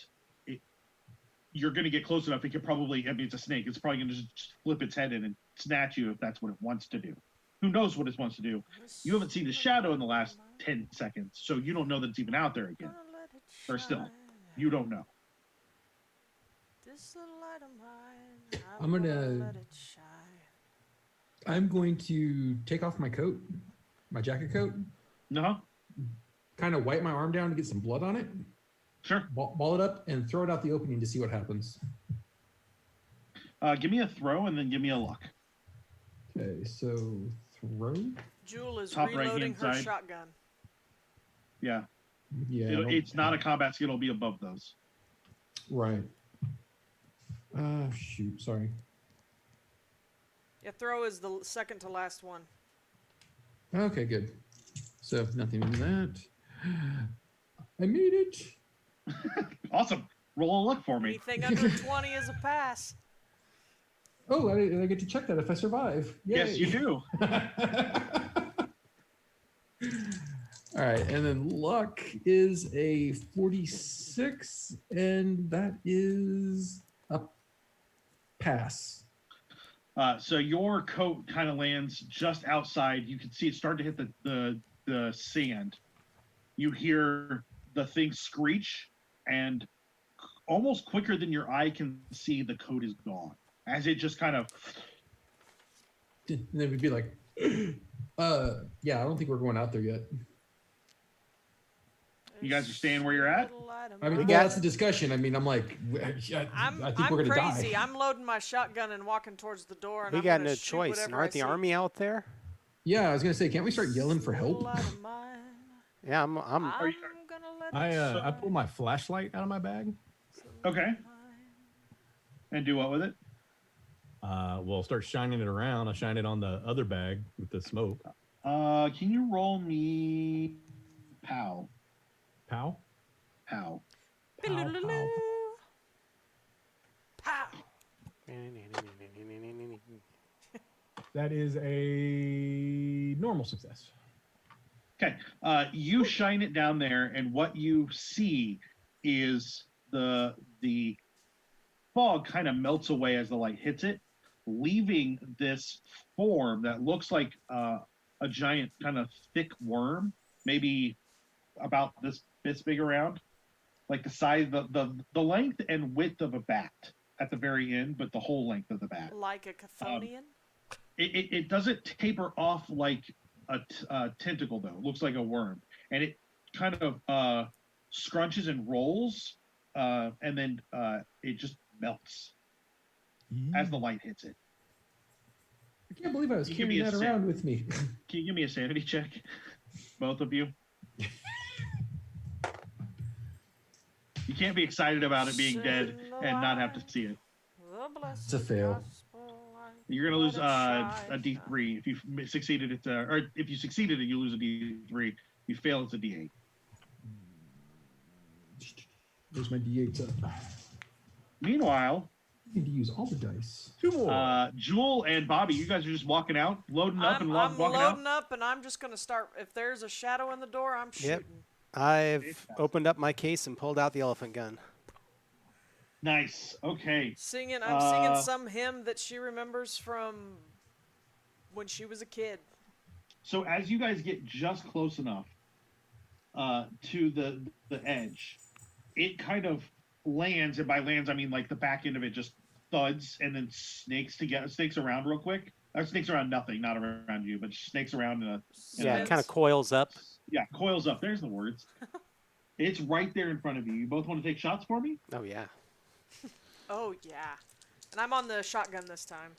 you're going to get close enough. It could probably, I mean, it's a snake. It's probably going to just flip its head in and snatch you if that's what it wants to do. Who knows what it wants to do? You haven't seen the shadow in the last 10 seconds, so you don't know that it's even out there again. Or still, you don't know. This little light of mine, I'm gonna- let it shine. I'm going to take off my coat, my jacket coat, No? kind of wipe my arm down to get some blood on it, Sure. ball it up, and throw it out the opening to see what happens. Give me a throw and then give me a luck. Okay, so throw. Jewell is Top reloading right-hand her side. shotgun. Yeah. Yeah, I don't- It's not a combat skill. It'll be above those. right. Shoot, sorry. Yeah, throw is the second to last one. Okay, good. So nothing in that. I made it. Awesome. Roll a luck for me. Anything under 20 is a pass. Oh, I get to check that if I survive. Yay. Yes, you do. All right, and then luck is a 46, and that is a pass. So your coat kind of lands just outside. You can see it start to hit the sand. You hear the thing screech, and almost quicker than your eye can see, the coat is gone. As it just kind of... And then we'd be like, yeah, I don't think we're going out there yet. You guys are staying where you're at? I mean, We well, got- that's the discussion. I mean, I'm like, I think I'm we're gonna crazy. die. I'm loading my shotgun and walking towards the door. And We I'm got gonna no shoot choice. whatever Aren't I the see. army out there? Yeah, I was gonna say, can't we start yelling for help? Light of mine, Yeah, I'm I'm gonna let it I pulled shine. my flashlight out of my bag. Okay. And do what with it? Well, start shining it around. I shine it on the other bag with the smoke. Can you roll me... Pow. Pow. Pow. Pow, pow. Pow. That is a normal success. Okay, you shine it down there, and what you see is the fog kind of melts away as the light hits it, leaving this form that looks like a giant kind of thick worm, maybe about this big around, like the size, the length and width of a bat at the very end, but the whole length of the bat. Like a Chthonian. It doesn't taper off like a tentacle, though. It looks like a worm, and it kind of scrunches and rolls, and then it just melts as the light hits it. I can't believe I was You give me carrying a that sec. around with me. Can you give me a sanity check, both of you? You can't be excited about it being dead and not have to see it. It's a fail. You're gonna lose a D3 if you succeeded. It's or if you succeeded, you lose a D3. If you fail, it's a D8. There's my D8s up. Meanwhile, I need to use all the dice. 2 more. Jewell and Bobby, you guys are just walking out, loading up I'm and walking out. loading up, and I'm just gonna start. If there's a shadow in the door, I'm Yep. shooting. I've opened up my case and pulled out the elephant gun. Nice. Okay. I'm singing some hymn that she remembers from when she was a kid. So as you guys get just close enough to the edge, it kind of lands, and by lands I mean like the back end of it just thuds and then snakes around real quick, Snakes around nothing, not around you, but snakes around Yeah, it Spins. kind of coils up. yeah, coils up. There's the words. It's right there in front of you. You both want to take shots for me? Oh yeah. Oh yeah. And I'm on the shotgun this time.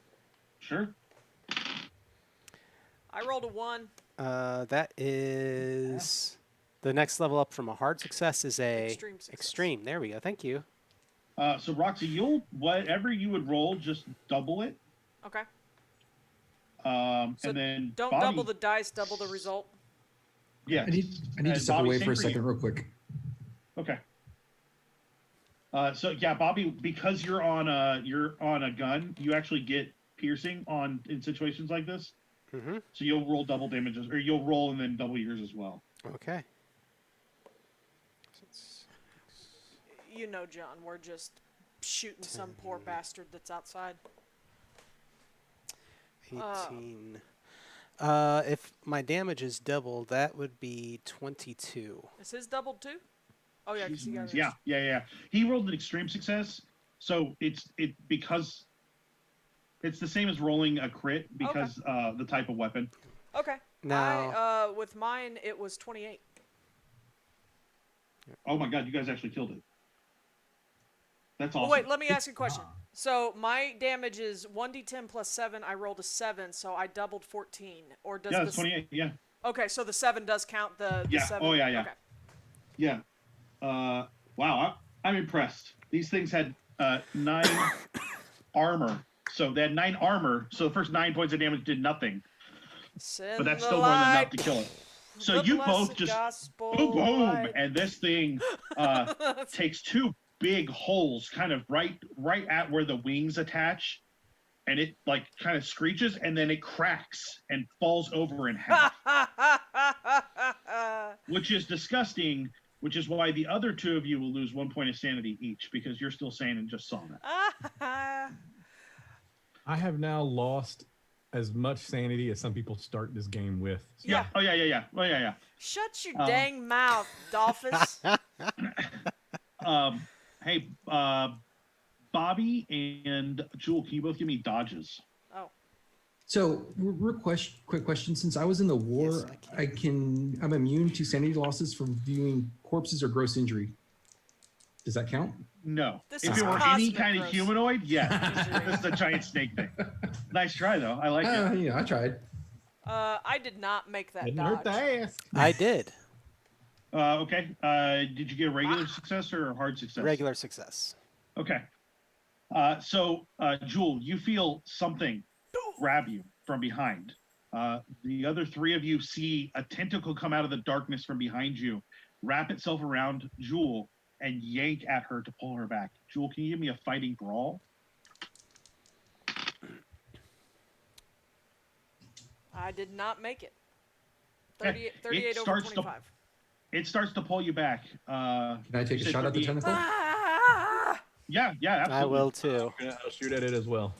Sure. I rolled a 1. That is the next level up from a hard success is a Extreme success. extreme. There we go. Thank you. So Roxy, you'll whatever you would roll, just double it. Okay. So So and then Don't Bobby, double the dice, double the result. Yeah. I need And to step Bobby, away same for a for second, you. real quick. Okay. So yeah, Bobby, because you're on a gun, you actually get piercing in situations like this. Mm-hmm. So you'll roll double damages, or you'll roll and then double yours as well. Okay. You know, John, we're just shooting some poor bastard that's outside. 18. If my damage is double, that would be 22. Is his doubled too? Oh yeah, because he got Yeah. He rolled an extreme success, so because it's the same as rolling a crit because the type of weapon. Okay. Now, With mine, it was 28. Oh my god, you guys actually killed it. That's awesome. Oh, wait, let me ask you a question. So my damage is 1d10 plus 7. I rolled a 7, so I doubled 14. Or does Yeah, the it's 28. Yeah. Okay, so the 7 does count the Yeah. 7. Oh, yeah. Okay. Yeah. Wow, I'm impressed. These things had 9 armor. So they had 9 armor. So the first 9 points of damage did nothing. But that's still more than enough to kill it. So The you both blessed just gospel boom, light. and this thing takes 2 big holes, kind of right at where the wings attach, and it like kind of screeches, and then it cracks and falls over in half, which is disgusting. Which is why the other 2 of you will lose 1 point of sanity each, because you're still sane and just saw that. I have now lost as much sanity as some people start this game with. So Yeah. Oh yeah. Shut your dang mouth, Dalphus. Hey, Bobby and Jewell, can you both give me dodges? Oh. So, quick question. Since I was in the war, Yes, I'm immune to sanity losses from viewing corpses or gross injury. Does that count? No. This If is it were any cosmic kind of gross. humanoid, yes. This is a giant snake thing. Nice try, though. I like it. Yeah, I tried. I did not make that Didn't dodge. hurt to ask. I did. Okay. Did you get a regular success or a hard success? Regular success. Okay. So, Jewell, you feel something grab you from behind. The other 3 of you see a tentacle come out of the darkness from behind you, wrap itself around Jewell, and yank at her to pull her back. Jewell, can you give me a fighting brawl? I did not make it. 38 over starts to- 25. It starts to pull you back. Can I take you a said shot at the 38. tentacle? Ah! Yeah, absolutely. I will too. I'll shoot at it as well.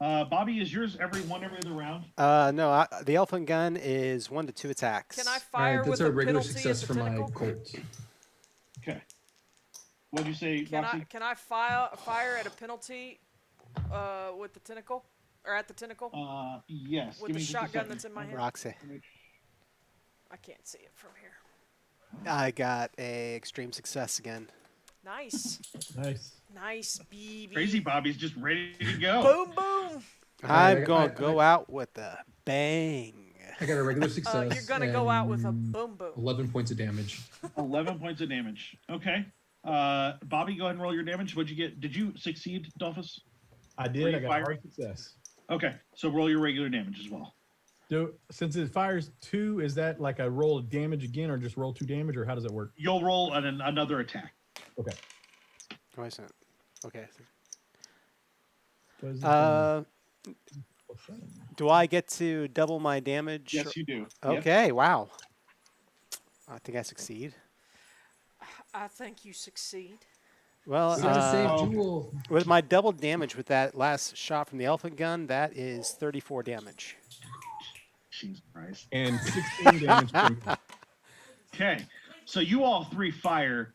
Bobby, is yours every other round? No, the elephant gun is 1 to 2 attacks. Can I All right, fire that's with a a regular penalty success as a for my tentacle? Colt. Okay. What'd you say, Roxy? Can I fire at a penalty with the tentacle? Or at the tentacle? Yes. with give the me just a shotgun second. that's in my hand? Roxy. I can't see it from here. I got a extreme success again. Nice. Nice. Nice, BB. Crazy Bobby's just ready to go. Boom, boom. I'm going to go out with a bang. I got a regular success. You're going to go out with a and boom, boom. 11 points of damage. 11 points of damage. Okay. Bobby, go ahead and roll your damage. What'd you get? Did you succeed, Dalphus? I Were did. you I got firing? hard success. Okay. So roll your regular damage as well. Since it fires 2, is that like a roll of damage again, or just roll 2 damage, or how does it work? You'll roll another attack. Okay. Oh, isn't it? Okay. What is it? Do I get to double my damage? Yes, you do. Okay, wow. I think I succeed. I think you succeed. Well, You gotta save Jewell. with my double damage with that last shot from the elephant gun, that is 34 damage. Jesus Christ. And 16 damage. From Okay. So you all 3 fire.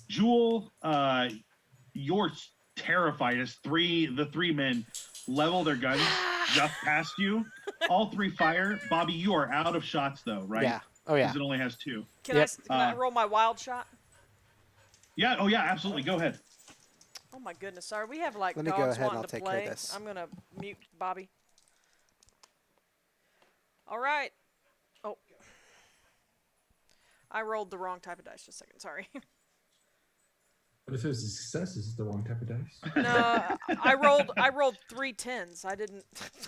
Jewell, you're terrified as the 3 men level their guns just past you. All three fire. Bobby, you are out of shots though, right? Yeah. Oh yeah. Because it only has 2. Can Yep. I roll my wild shot? Yeah. Oh yeah. Absolutely. Go ahead. Oh my goodness, sorry. We have like Let me go dogs ahead and wanting I'll to take care of play. this. I'm gonna mute Bobby. All right. Oh, I rolled the wrong type of dice. Just a second. Sorry. But if it was a success, is it the wrong type of dice? No, I rolled 3 10s. I didn't.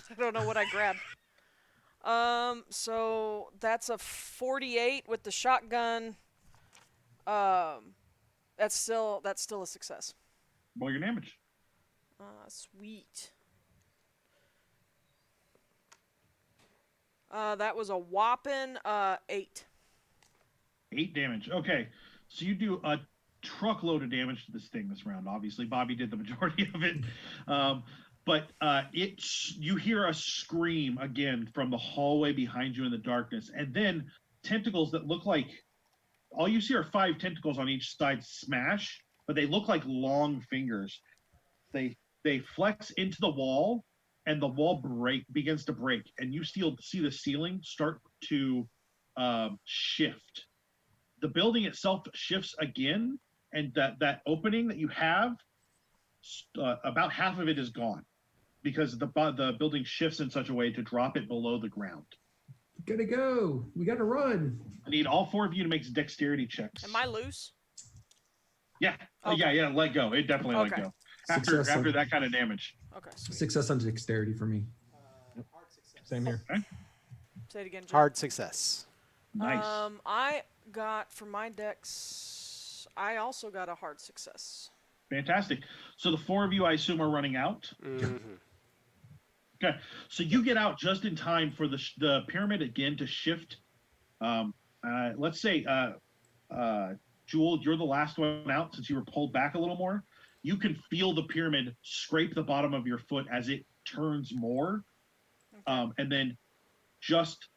I don't know what I grabbed. So that's a 48 with the shotgun. That's still a success. Roll your damage. Sweet. That was a whopping 8. 8 damage. Okay. So you do a truckload of damage to this thing this round. Obviously, Bobby did the majority of it. But you hear a scream again from the hallway behind you in the darkness, and then tentacles that look like, all you see are 5 tentacles on each side smash, but they look like long fingers. They flex into the wall, and the wall begins to break, and you see the ceiling start to shift. The building itself shifts again, and that opening that you have, about half of it is gone, because the building shifts in such a way to drop it below the ground. Gotta go. We gotta run. I need all 4 of you to make dexterity checks. Am I loose? Yeah. Okay. Yeah. Let go. It definitely let Okay. go. After Success. that kind of damage. Okay. Sweet. Success on dexterity for me. Same here. Say it again, Jim. Hard success. Nice. I got for my dex. I also got a hard success. Fantastic. So the 4 of you, I assume, are running out. Mm-hmm. Okay. So you get out just in time for the pyramid again to shift. Let's say, Jewell, you're the last one out since you were pulled back a little more. You can feel the pyramid scrape the bottom of your foot as it turns more, and then just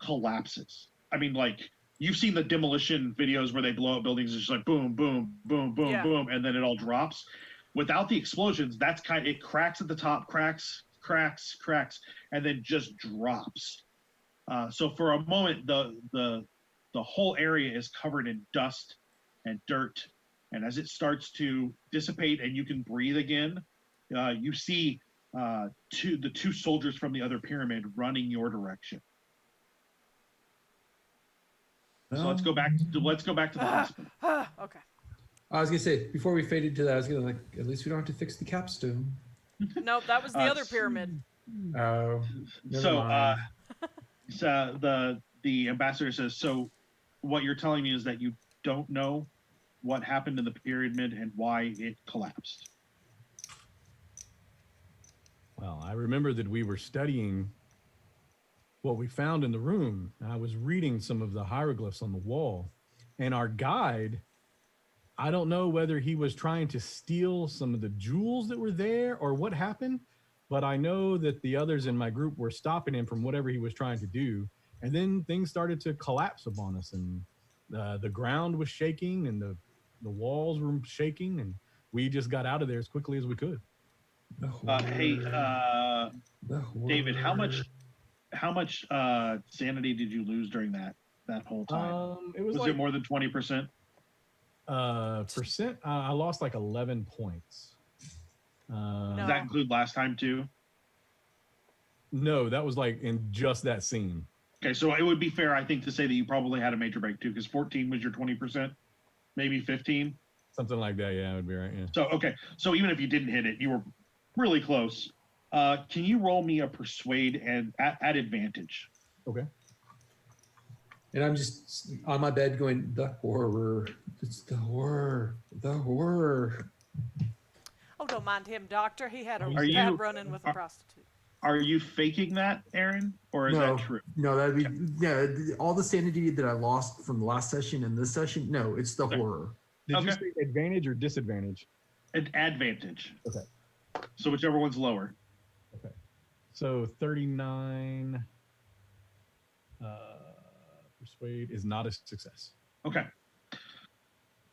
collapses. I mean, like, you've seen the demolition videos where they blow up buildings. It's just like boom, boom, boom, boom, Yeah. boom, and then it all drops. Without the explosions, it cracks at the top, cracks, and then just drops. So for a moment, the whole area is covered in dust and dirt. And as it starts to dissipate and you can breathe again, you see the 2 soldiers from the other pyramid running your direction. So let's go back to the hospital. Okay. I was gonna say before we faded to that, I was gonna at least we don't have to fix the capstone. Nope, that was the other pyramid. Oh. So the ambassador says, so what you're telling me is that you don't know what happened to the pyramid and why it collapsed. Well, I remember that we were studying what we found in the room. I was reading some of the hieroglyphs on the wall, and our guide, I don't know whether he was trying to steal some of the jewels that were there or what happened, but I know that the others in my group were stopping him from whatever he was trying to do. And then things started to collapse upon us, and the ground was shaking and the walls were shaking, and we just got out of there as quickly as we could. Hey, David, how much sanity did you lose during that whole time? It was it more than 20%? Percent. I lost like 11 points. Does that include last time too? No, that was like in just that scene. Okay, so it would be fair, I think, to say that you probably had a major break too, because 14 was your 20%, maybe 15. Something like that. Yeah, it would be right. Yeah. So okay, so even if you didn't hit it, you were really close. Can you roll me a persuade and at advantage? Okay. And I'm just on my bed going, the horror. It's the horror. The horror. Oh, don't mind him, Doctor. He had a Are bad you- run-in with a prostitute. Are you faking that, Aaron, or is No. that true? No, that'd be all the sanity that I lost from the last session and this session. No, it's the horror. Did you Okay. say advantage or disadvantage? An advantage. Okay. So whichever one's lower. Okay. So 39 persuade is not a success. Okay.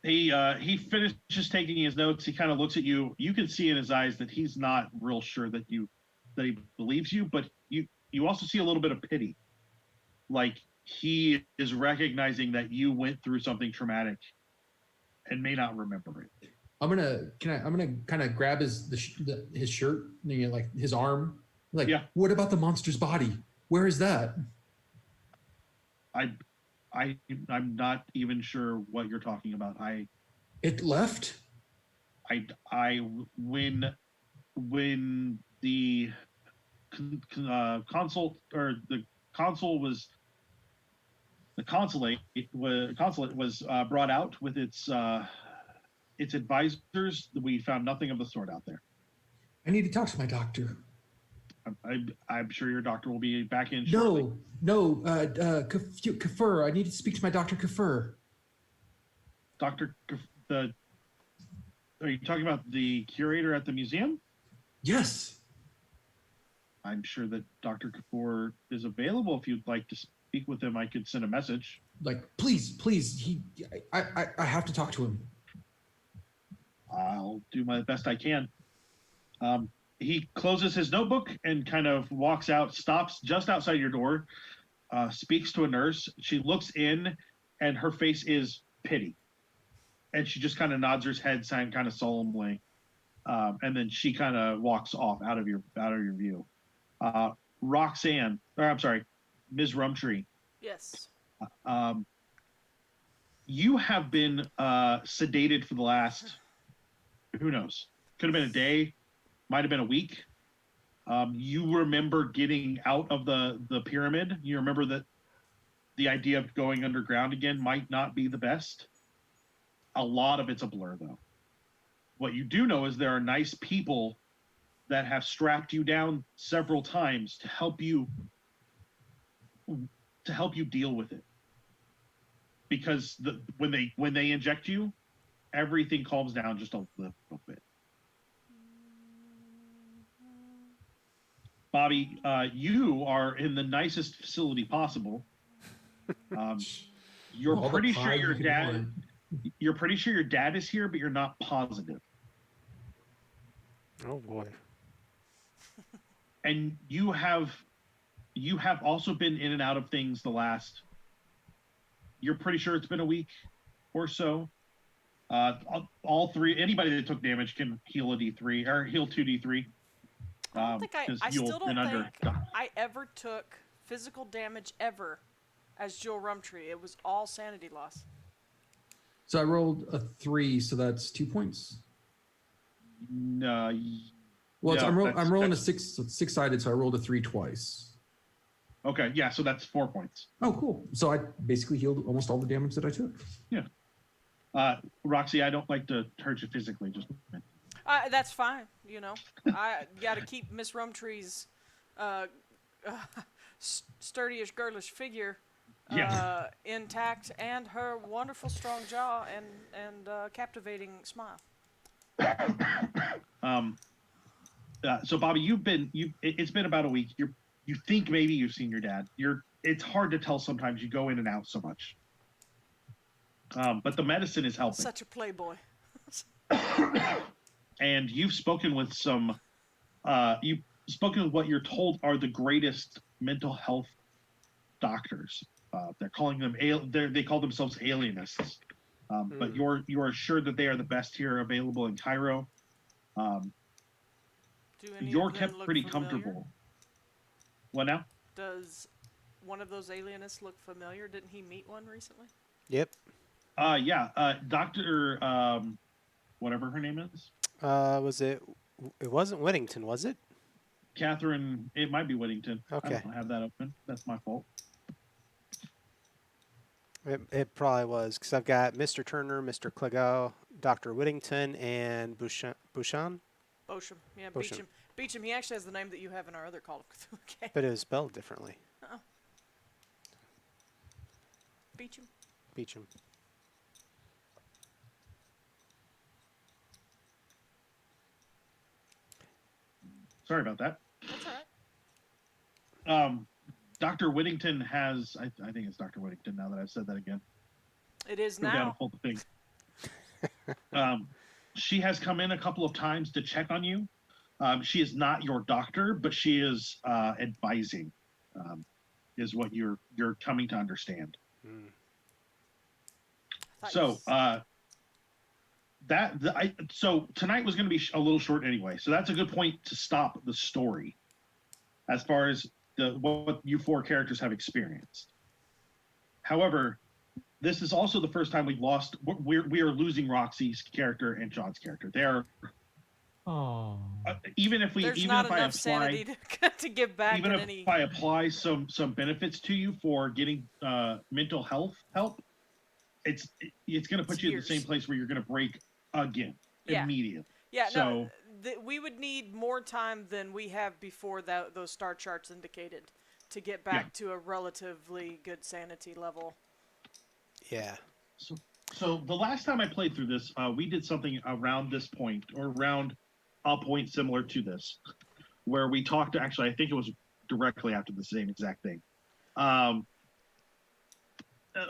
He finishes taking his notes. He kind of looks at you. You can see in his eyes that he's not real sure that you that he believes you, but you also see a little bit of pity. Like he is recognizing that you went through something traumatic and may not remember it. I'm gonna kind of grab his shirt, like his arm. Like, Yeah. What about the monster's body? Where is that? I'm not even sure what you're talking about. It left. When the consulate was brought out with its advisors, we found nothing of the sort out there. I need to talk to my doctor. I'm sure your doctor will be back in shortly. No, Kafur. I need to speak to my Dr. Kafur. Are you talking about the curator at the museum? Yes. I'm sure that Dr. Kafur is available. If you'd like to speak with him, I could send a message. Like, please, I have to talk to him. I'll do my best I can. He closes his notebook and kind of walks out, stops just outside your door, speaks to a nurse. She looks in, and her face is pity. And she just kind of nods her head, saying kind of solemnly. And then she kind of walks off out of your view. Roxanne, or I'm sorry, Ms. Rumtree. Yes. You have been sedated for the last, who knows? Could have been a day, might have been a week. You remember getting out of the pyramid. You remember that the idea of going underground again might not be the best. A lot of it's a blur, though. What you do know is there are nice people that have strapped you down several times to help you deal with it. Because when they inject you, everything calms down just a little bit. Bobby, you are in the nicest facility possible. You're pretty sure your dad. You're pretty sure your dad is here, but you're not positive. Oh boy. And you have also been in and out of things the last. You're pretty sure it's been a week or so. All three. Anybody that took damage can heal a D3 or heal 2D3. I still don't think I ever took physical damage ever as Jewell Rumtree. It was all sanity loss. So I rolled a 3, so that's 2 points. No. Well, I'm rolling a 6, so it's 6-sided, so I rolled a 3 twice. Okay, yeah, so that's 4 points. Oh, cool. So I basically healed almost all the damage that I took. Yeah. Roxy, I don't like to hurt you physically. Just that's fine. I got to keep Miss Rumtree's sturdyish, girlish figure intact, and her wonderful strong jaw and captivating smile. So Bobby, it's been about a week. You think maybe you've seen your dad. It's hard to tell sometimes. You go in and out so much. But the medicine is helping. Such a playboy. And you've spoken with what you're told are the greatest mental health doctors. They're calling them they call themselves alienists. But you're assured that they are the best here available in Cairo. You're kept pretty comfortable. What now? Does one of those alienists look familiar? Didn't he meet one recently? Yep. Yeah. Dr. Whatever her name is. It wasn't Whittington, was it? Catherine, it might be Whittington. Okay. I don't have that open. That's my fault. It probably was, because I've got Mr. Turner, Mr. Clegel, Dr. Whittington, and Bouchon. Bosham. Yeah, Bosham. Beecham. He actually has the name that you have in our other Call of Cthulhu game. But it was spelled differently. Beecham. Sorry about that. That's all right. Dr. Whittington has, I think it's Dr. Whittington now that I've said that again. It is Go down and now. pull the thing. She has come in a couple of times to check on you. She is not your doctor, but she is advising, is what you're coming to understand. Mm. I thought So you so tonight was going to be a little short anyway. So that's a good point to stop the story, as far as what you four characters have experienced. However, this is also the first time we've lost. We are losing Roxy's character and John's character. They are Oh. even if there's even not if I enough apply sanity to give back even in if any. I apply some benefits to you for getting mental health help, it's going to put you in the same Tears. place where you're going to break again Yeah. immediately. Yeah, So no, we would need more time than we have before those star charts indicated to get back to a relatively good sanity level. Yeah. so the last time I played through this, we did something around this point, or around a point similar to this, where we talked. Actually, I think it was directly after the same exact thing,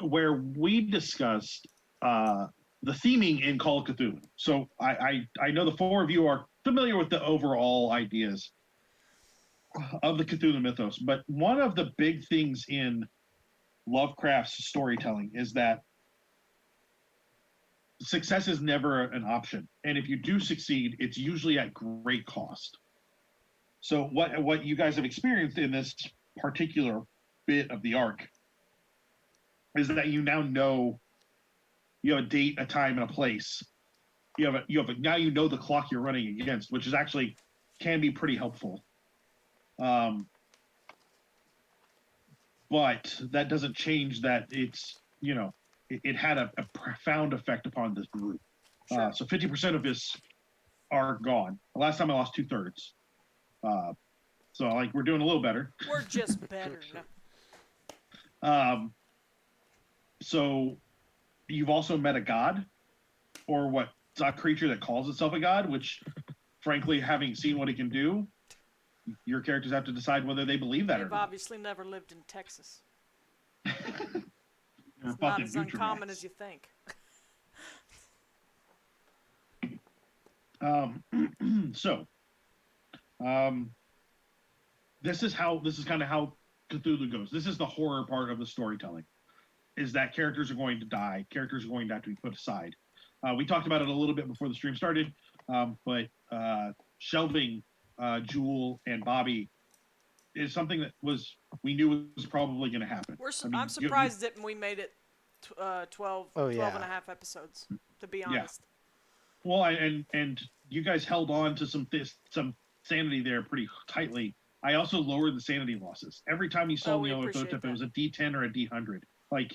where we discussed the theming in Call of Cthulhu. So I know the four of you are familiar with the overall ideas of the Cthulhu mythos, but one of the big things in Lovecraft's storytelling is that success is never an option, and if you do succeed, it's usually at great cost. So what you guys have experienced in this particular bit of the arc is that you now know you have a date, a time, and a place. Now you know the clock you're running against, which is actually can be pretty helpful. But that doesn't change that it's it had a profound effect upon this group. Sure. So 50% of this are gone. The last time I lost 2/3. So like we're doing a little better. We're just better. No. So you've also met a god, or what, a creature that calls itself a god, which frankly, having seen what it can do, your characters have to decide whether they believe that or You've not. obviously never lived in Texas. Or It's fought not the as uncommon Nutramax. as you think. So, this is kind of how Cthulhu goes. This is the horror part of the storytelling, is that characters are going to die. Characters are going to have to be put aside. We talked about it a little bit before the stream started, but shelving Jewell and Bobby is something that we knew was probably going to happen. I'm surprised that we made it 12 Oh, yeah. and a half episodes, to be Yeah. honest. Well, and you guys held on to some sanity there pretty tightly. I also lowered the sanity losses. Every time you saw we appreciate Nyarlathotep, it that. was a D10 or a D100. Like,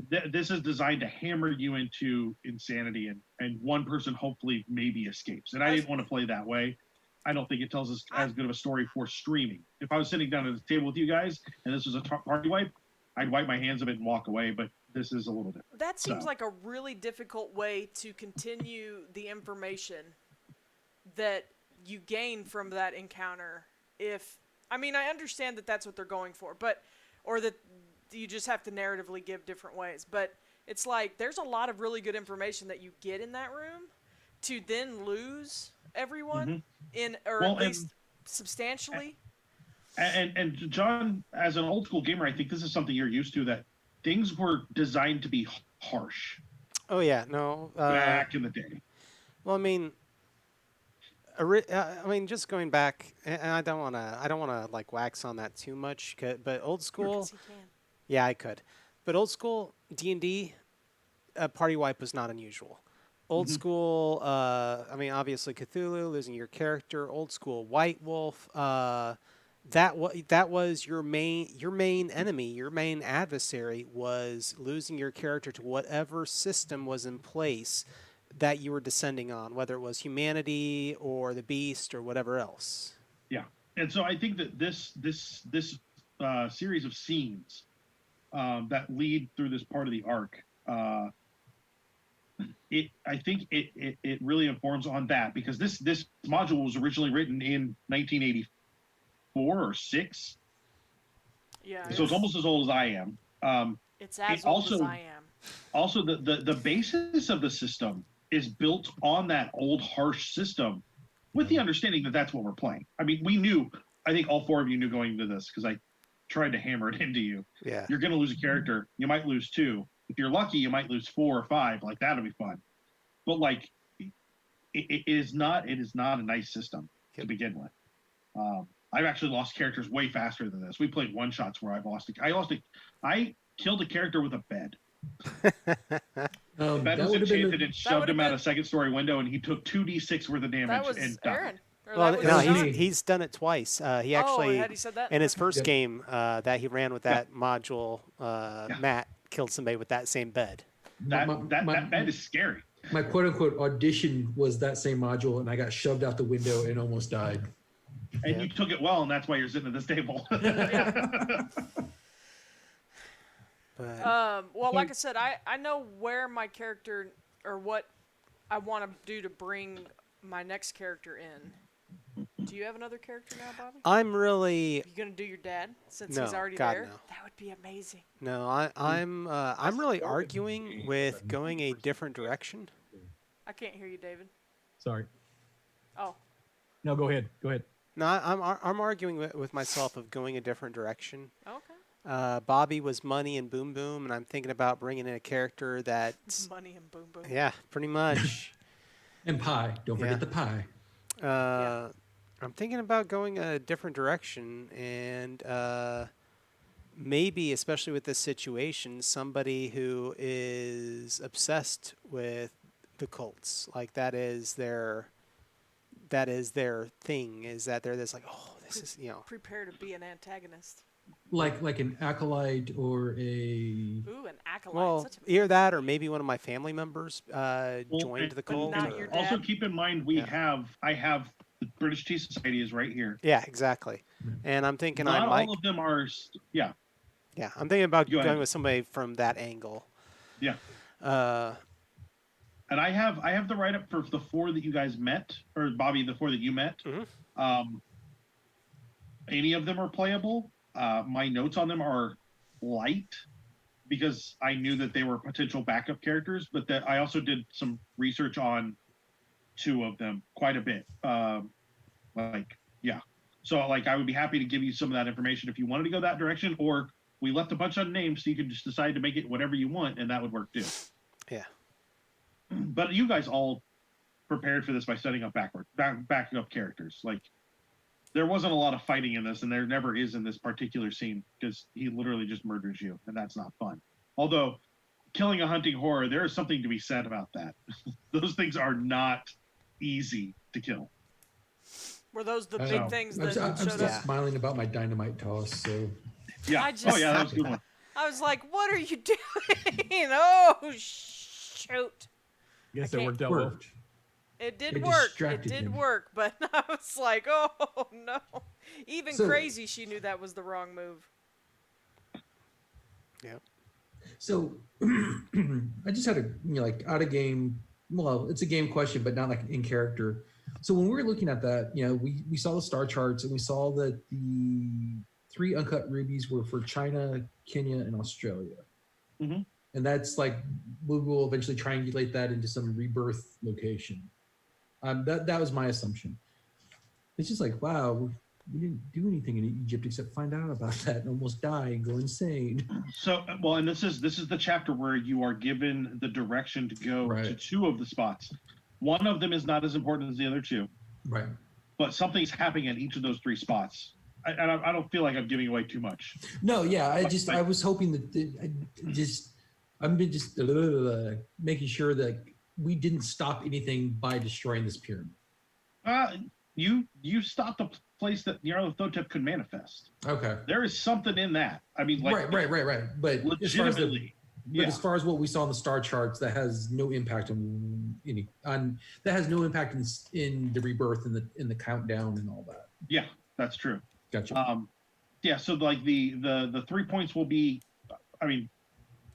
this is designed to hammer you into insanity, and one person hopefully maybe escapes. And I didn't want to play that way. I don't think it tells us as good of a story for streaming. If I was sitting down at the table with you guys and this was a party wipe, I'd wipe my hands of it and walk away. But this is a little different. That seems So. like a really difficult way to continue the information that you gain from that encounter. I understand that that's what they're going for, or that you just have to narratively give different ways. But it's like there's a lot of really good information that you get in that room to then lose everyone at least substantially. And John, as an old school gamer, I think this is something you're used to, that things were designed to be harsh Oh yeah. No. back in the day. Well, just going back, and I don't want to like wax on that too much, but old school, Yes, you can. yeah, I could, but old school D&D, party wipe was not unusual. Old school, obviously Cthulhu, losing your character. Old school White Wolf, that was your main enemy, your main adversary was losing your character to whatever system was in place that you were descending on, whether it was humanity or the beast or whatever else. Yeah, and so I think that this series of scenes that lead through this part of the arc, it really informs on that, because this module was originally written in 1984 or 6, Yeah. so it's almost as old as I am. It's as it old as also- I am. Also, the basis of the system is built on that old harsh system with the understanding that that's what we're playing. I mean, we knew. I think all four of you knew going into this because I tried to hammer it into you. Yeah. You're going to lose a character. You might lose 2. If you're lucky, you might lose 4 or 5. Like that'll be fun. But like, it is not a nice system to begin with. I've actually lost characters way faster than this. We played one shots where I killed a character with a bed. The bed was enchanted and shoved him out a second story window, and he took 2d6 worth of damage That was and died. Aaron. Or Well, that no, was Shawn. he's done it twice. He actually, had he said that? in his Okay. first game that he ran with that module, Matt killed somebody with that same bed. That bed is scary. My quote unquote audition was that same module, and I got shoved out the window and almost died. And you took it well, and that's why you're sitting at this table. But, Well, like I said, I know where my character or what I want to do to bring my next character in. Do you have another character now, Bobby? I'm really You gonna do your dad since No, he's already God, there? no. That would be amazing. no. I'm really arguing with going a different direction. I can't hear you, David. Sorry. Oh, No, go ahead. Go ahead. No, I'm arguing with myself of going a different direction. okay. Bobby was money and boom boom, and I'm thinking about bringing in a character that's Money and boom boom. yeah, pretty much. And pie. Don't forget Yeah. the pie. I'm thinking about going a different direction, and maybe, especially with this situation, somebody who is obsessed with the cults, like that is their thing. Is that they're this like, oh, this is Prepare to be an antagonist. Like an acolyte or a. Ooh, an acolyte. well, Such a either that or maybe one of my family members joined the and cult. not or- your Also, dad. keep in mind I have the British Tea Society is right here. Yeah, exactly. And I'm thinking Not I might. all of them are. Yeah, Yeah, I'm thinking about Go ahead. going with somebody from that angle. yeah. And I have the write up for the 4 that you guys met, or Bobby, the 4 that you met. Mhm. Any of them are playable. My notes on them are light because I knew that they were potential backup characters, but that I also did some research on 2 of them, quite a bit. So I would be happy to give you some of that information if you wanted to go that direction, or we left a bunch of names so you could just decide to make it whatever you want, and that would work too. Yeah. But you guys all prepared for this by setting up backing up characters. Like, there wasn't a lot of fighting in this, and there never is in this particular scene because he literally just murders you, and that's not fun. Although, killing a hunting horror, there is something to be said about that. Those things are not easy to kill. Were those the I big know. things I'm, that I'm showed still up? smiling about my dynamite toss. So Yeah. I just- That was a good one. I was like, "What are you doing?" Oh shoot! Guess I that worked out well. worked. It did It work. It distracted did him. work, but I was like, "Oh no!" Even So- crazy, she knew that was the wrong move. Yep. So I just had a out of game. Well, it's a game question, but not like in character. So when we were looking at that, we saw the star charts and we saw that the 3 uncut rubies were for China, Kenya, and Australia. Mhm. And that's like we will eventually triangulate that into some rebirth location. That was my assumption. It's just like, wow, we didn't do anything in Egypt except find out about that and almost die and go insane. So, well, and this is the chapter where you are given the direction to go to Right. 2 of the spots. One of them is not as important as the other 2, Right. but something's happening at each of those 3 spots. I don't feel like I'm giving away too much. No, yeah, But- I was hoping that I'm just making sure that we didn't stop anything by destroying this pyramid. You stopped a place that Nyarlathotep could manifest. Okay. There is something in that. I mean, like, Right. But legitimately. as far as what we saw in the star charts, that has no impact in the rebirth and the countdown and all that. Yeah, that's true. Gotcha. Yeah, so like the 3 points will be, I mean,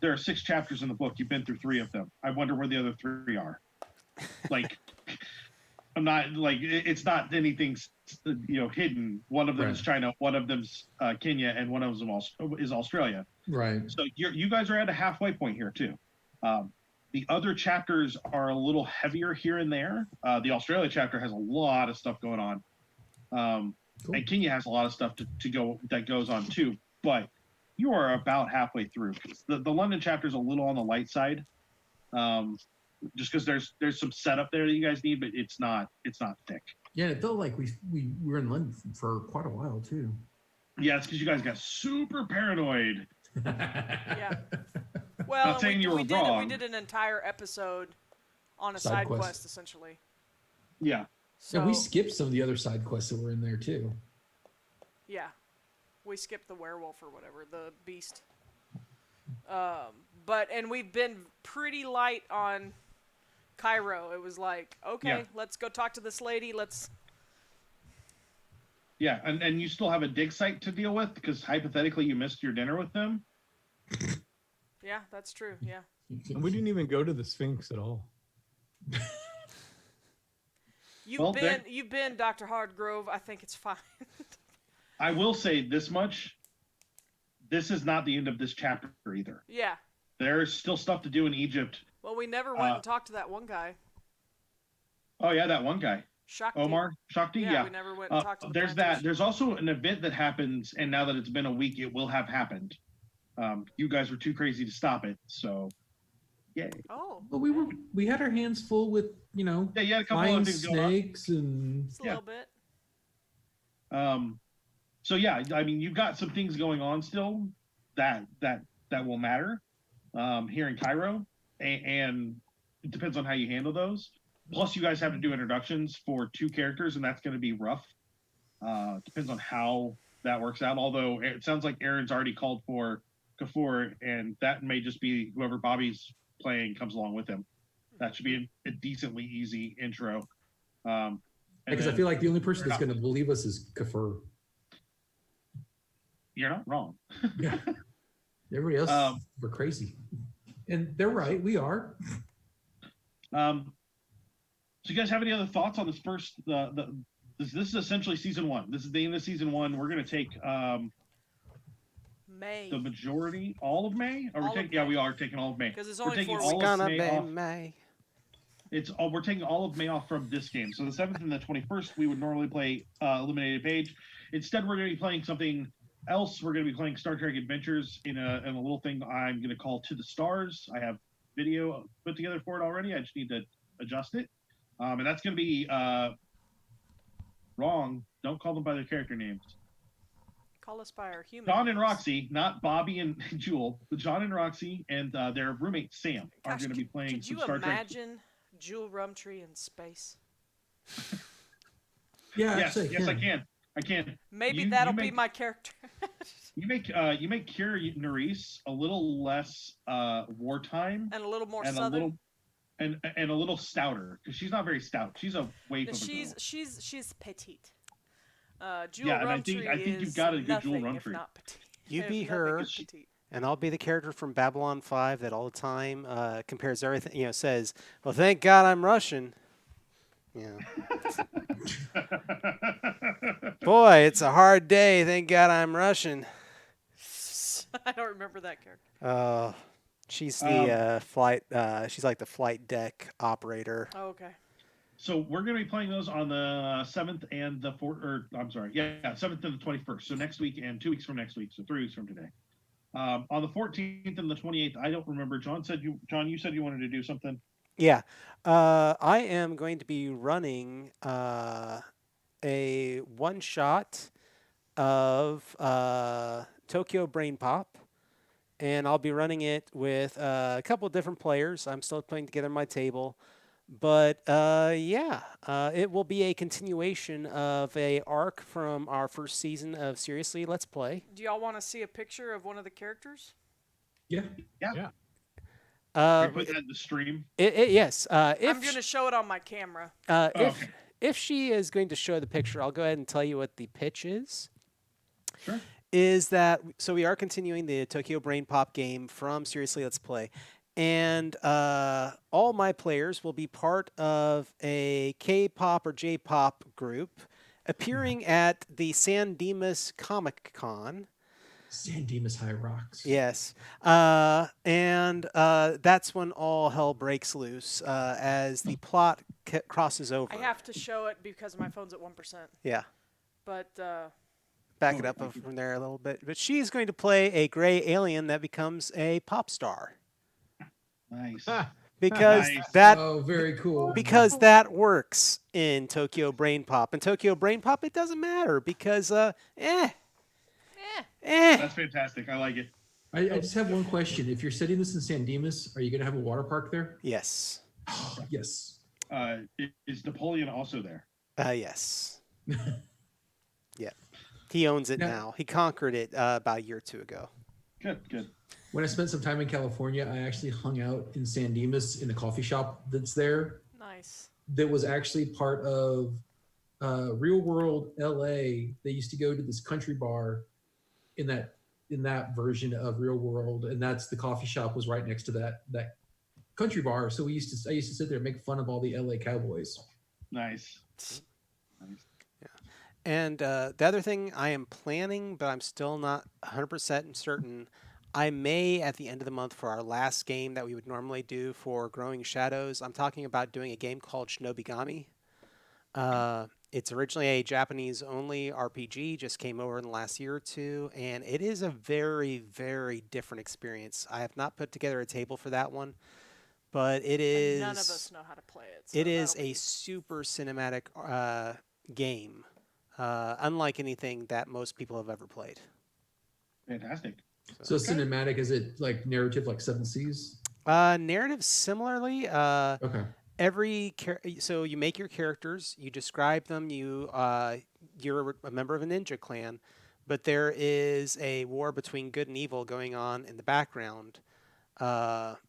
there are 6 chapters in the book. You've been through 3 of them. I wonder where the other 3 are. Like, I'm not like it's not anything hidden. One of them is Right. China, one of them's Kenya, and one of them is Australia. Right. So you guys are at a halfway point here too. The other chapters are a little heavier here and there. The Australia chapter has a lot of stuff going on. Cool. And Kenya has a lot of stuff to go that goes on too. But you are about halfway through. The London chapter is a little on the light side, just because there's some setup there that you guys need, but it's not thick. Yeah, it felt like we were in London for quite a while too. Yeah, it's because you guys got super paranoid. Yeah. Well, Not saying you were we wrong. did an entire episode on a Side side quest. quest, essentially. Yeah. So Yeah, we skipped some of the other side quests that were in there too. yeah, we skipped the werewolf or whatever, the beast. And we've been pretty light on Cairo. It was like, okay, Yeah. let's go talk to this lady. Let's. Yeah, and you still have a dig site to deal with because hypothetically you missed your dinner with them. Yeah, that's true. Yeah. And we didn't even go to the Sphinx at all. You've been Dr. Hardgrove. I think it's fine. I will say this much. This is not the end of this chapter either. Yeah. There's still stuff to do in Egypt. Well, we never went and talked to that one guy. Oh yeah, that one guy. Shakti. Omar Shakti, yeah. We never went and talked to the there's plantation. that. There's also an event that happens, and now that it's been a week, it will have happened. You guys were too crazy to stop it, so yay. Oh. Well, we had our hands full with Yeah, you had a couple flying of things going on. snakes and Just a little bit. So yeah, I mean, you've got some things going on still that will matter here in Cairo, and it depends on how you handle those. Plus, you guys have to do introductions for 2 characters, and that's going to be rough. Depends on how that works out. Although it sounds like Aaron's already called for Kafur, and that may just be whoever Bobby's playing comes along with him. That should be a decently easy intro. because I feel like the only person that's going to believe us is Kafur. You're not wrong. Yeah. Everybody else, we're crazy. And they're right. We are. So you guys have any other thoughts on this first? This is essentially season 1. This is the end of season 1. We're going to take May. the majority, all of May. Are we All of taking? May. Yeah, we are taking all of May. Because it's We're only taking 4 all weeks. of Gonna May be off. May. We're taking all of May off from this game. So the 7th and the 21st, we would normally play Illuminated Page. Instead, we're going to be playing something else. We're going to be playing Star Trek Adventures in a little thing I'm going to call To the Stars. I have video put together for it already. I just need to adjust it. And that's going to be wrong. Don't call them by their character names. Call us by our human John and names. Roxy, not Bobby and Jewell, but John and Roxy and their roommate Sam are Gosh, going to be playing Could some you Star Trek. imagine Jewell Rumtree in space? Yeah. Yes, actually, yes, I can. I can. Maybe You that'll be make- my character. You make Kira Nerys a little less wartime And a little more and southern. a little and a little stouter because she's not very stout. She's a waif No, of a girl. she's petite. Jewell Yeah, and I Rumtree think you've is got a good Jewell nothing if Rumtree. not petite. You If be nothing her. but petite. And I'll be the character from Babylon 5 that all the time compares everything, says, well, thank God I'm Russian. Yeah. Boy, it's a hard day. Thank God I'm Russian. I don't remember that character. She's the flight, she's like the flight deck operator. Oh, okay. So we're going to be playing those on the 7th and the 7th and the 21st. So next week and 2 weeks from next week. So 3 weeks from today. On the 14th and the 28th, I don't remember. John, you said you wanted to do something. Yeah. I am going to be running a one-shot of Tokyo Brain Pop. And I'll be running it with a couple of different players. I'm still putting together my table. But it will be a continuation of a arc from our first season of Seriously Let's Play. Do y'all want to see a picture of one of the characters? Yeah. You put that in the stream. Yes. I'm going to show it on my camera. If she is going to show the picture, I'll go ahead and tell you what the pitch is. Sure. Is that so? We are continuing the Tokyo Brain Pop game from Seriously Let's Play, and all my players will be part of a K-pop or J-pop group appearing at the San Dimas Comic Con San Dimas High Rocks. Yes. And that's when all hell breaks loose as the plot crosses over. I have to show it because my phone's at 1%. Yeah. But Back it up from there a little bit. But she's going to play a gray alien that becomes a pop star. Nice. Because Nice. that Oh, very cool. because that works in Tokyo Brain Pop. In Tokyo Brain Pop, it doesn't matter because That's fantastic. I like it. I just have one question. If you're setting this in San Dimas, are you going to have a water park there? Yes. Yes. Is Napoleon also there? Yes. Yeah. He owns it now. He conquered it about a year or two ago. Good. When I spent some time in California, I actually hung out in San Dimas in a coffee shop that's there. nice. That was actually part of Real World LA. They used to go to this country bar in that version of Real World, and that's the coffee shop was right next to that country bar. So I used to sit there and make fun of all the LA cowboys. Nice. And the other thing I am planning, but I'm still not 100% certain, I may at the end of the month for our last game that we would normally do for Growing Shadows, I'm talking about doing a game called Shinobigami. It's originally a Japanese-only RPG, just came over in the last year or two, and it is a very, very different experience. I have not put together a table for that one, but it is... None of us know how to play it. So it is that'll a be- super cinematic game, unlike anything that most people have ever played. Fantastic. So cinematic, is it like narrative like Seven Seas? Narrative similarly, Okay. so you make your characters, you describe them, you're a member of a ninja clan, but there is a war between good and evil going on in the background,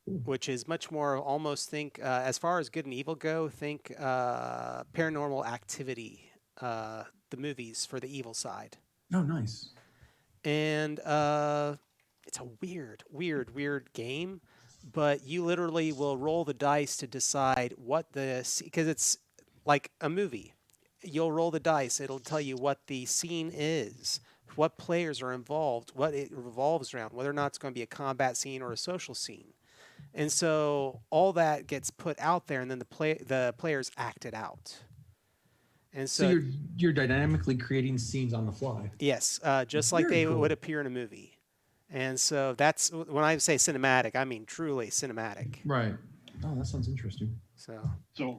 which is much more almost as far as good and evil go, think Paranormal Activity, the movies for the evil side. Oh, nice. And it's a weird game, but you literally will roll the dice to decide because it's like a movie. You'll roll the dice. It'll tell you what the scene is, what players are involved, what it revolves around, whether or not it's going to be a combat scene or a social scene. And so all that gets put out there, and then the players act it out. And So you're dynamically creating scenes on the fly. yes, just like Very they cool. would appear in a movie. And so that's when I say cinematic, I mean truly cinematic. Right. Oh, that sounds interesting. So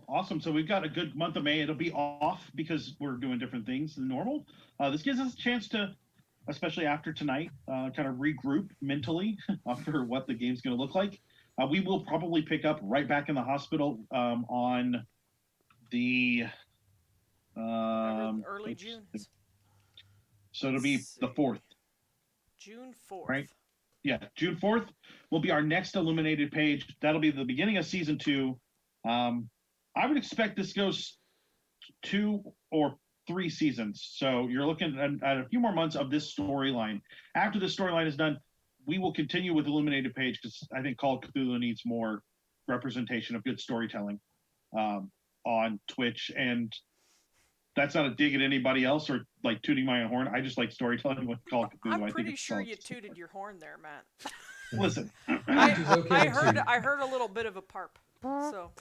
awesome. So we've got a good month of May. It'll be off because we're doing different things than normal. This gives us a chance to, especially after tonight, kind of regroup mentally for what the game's going to look like. We will probably pick up right back in the hospital on the early June. So it'll be the 4th. June 4th. Right. Yeah, June 4th will be our next Illuminated Page. That'll be the beginning of season 2. I would expect this goes 2 or 3 seasons. So you're looking at a few more months of this storyline. After this storyline is done, we will continue with Illuminated Page because I think Call of Cthulhu needs more representation of good storytelling on Twitch. And that's not a dig at anybody else or like tooting my own horn. I just like storytelling with Call of Cthulhu. I'm pretty sure you tooted your horn there, Matt. Listen, I heard a little bit of a parp. So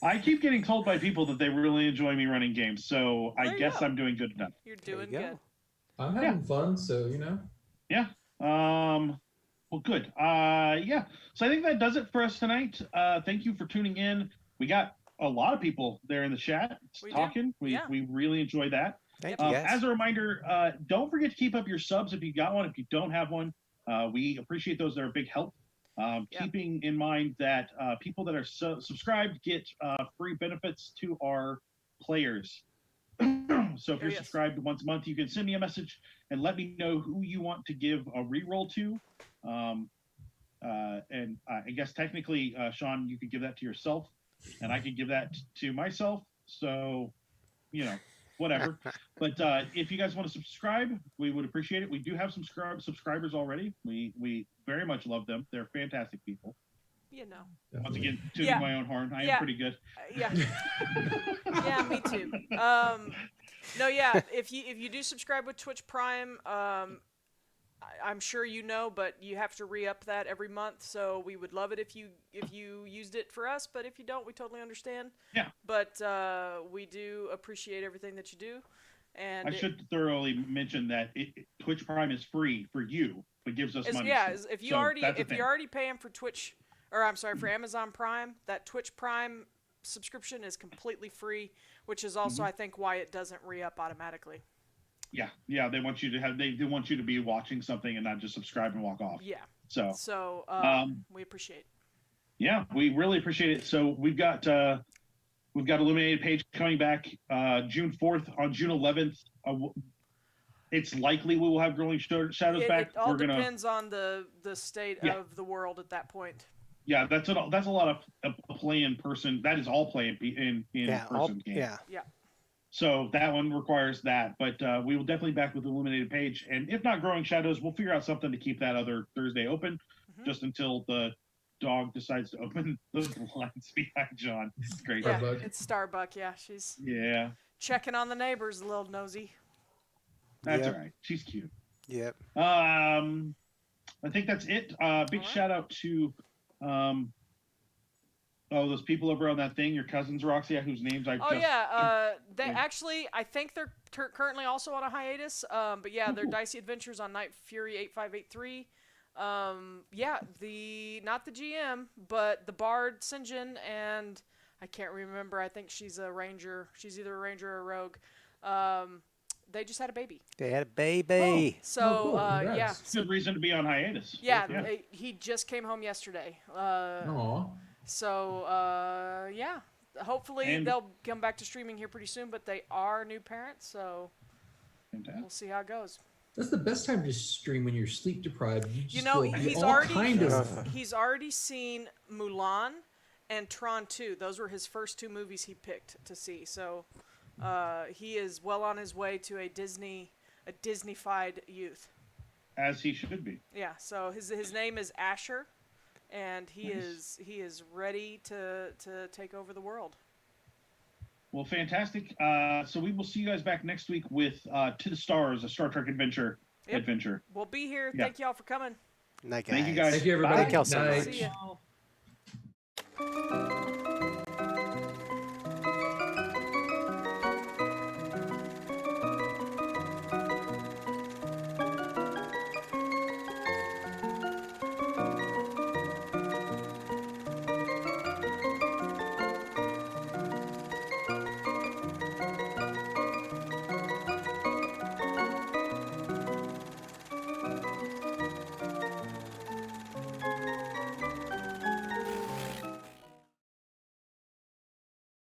I keep getting told by people that they really enjoy me running games, so I guess I'm doing good enough. you're doing There you good. I'm having fun, so Yeah. Well, good. Yeah. So I think that does it for us tonight. Thank you for tuning in. We got a lot of people there in the chat talking. We really enjoy that. Thank you, guys. As a reminder, don't forget to keep up your subs if you got one. If you don't have one, we appreciate those. They're a big help. Keeping in mind that people that are subscribed get free benefits to our players. So if you're subscribed once a month, you can send me a message and let me know who you want to give a reroll to. And I guess technically, Shawn, you could give that to yourself, and I could give that to myself. So, whatever. But if you guys want to subscribe, we would appreciate it. We do have some subscribers already. We very much love them. They're fantastic people. Once again, tooting my own horn. I am pretty good. Yeah, me too. If you do subscribe with Twitch Prime, I'm sure you know, but you have to re-up that every month. So we would love it if you used it for us. But if you don't, we totally understand. Yeah. But we do appreciate everything that you do. And I should thoroughly mention that Twitch Prime is free for you, but gives us money. Yeah, still. if you So already that's the if thing. you're already paying for Twitch, or I'm sorry, for Amazon Prime, that Twitch Prime subscription is completely free, which is also I think why it doesn't re-up automatically. Yeah, they want you to have they want you to be watching something and not just subscribe and walk off. Yeah. So we appreciate. yeah, we really appreciate it. So we've got Illuminated Page coming back June 4th. On June 11th. It's likely we will have Growing Shadows back. It all depends on the state of the world at that point. Yeah, that's a lot of play in person. That is all play in person game. Yeah. So that one requires that, but we will definitely back with Illuminated Page, and if not Growing Shadows, we'll figure out something to keep that other Thursday open, just until the dog decides to open the blinds behind John. It's great. Yeah, Starbuck. it's Starbuck. Yeah, she's Yeah, checking on the neighbors, a little nosy. that's Yep. all right. She's cute. Yep. I think that's it. Big All right. shout out to those people over on that thing, your cousins, Roxy, whose names I They actually, I think they're currently also on a hiatus. But yeah, their Dicey Adventures on Night Fury 8583. Not the GM, but the Bard Sinjin, and I can't remember. I think she's a ranger. She's either a ranger or a rogue. They just had a baby. They had a baby. So cool. Congrats. It's a good reason to be on hiatus. He just came home yesterday. Aw. So, hopefully And- they'll come back to streaming here pretty soon, but they are new parents, so Fantastic. we'll see how it goes. That's the best time to stream when you're sleep deprived. You You just know, feel he's all already kind of he's already seen Mulan and Tron 2. Those were his first two movies he picked to see. So, he is well on his way to a Disney-fied youth. As he should be. Yeah, so his name is Dahshur, and he Nice. is ready to take over the world. Well, fantastic. So we will see you guys back next week with To the Stars, a Star Trek adventure. Yep. We'll be here. Yeah. Thank y'all for coming. Night, guys. Thank you guys. Thank you, everybody. Thank y'all so Night. much. See ya.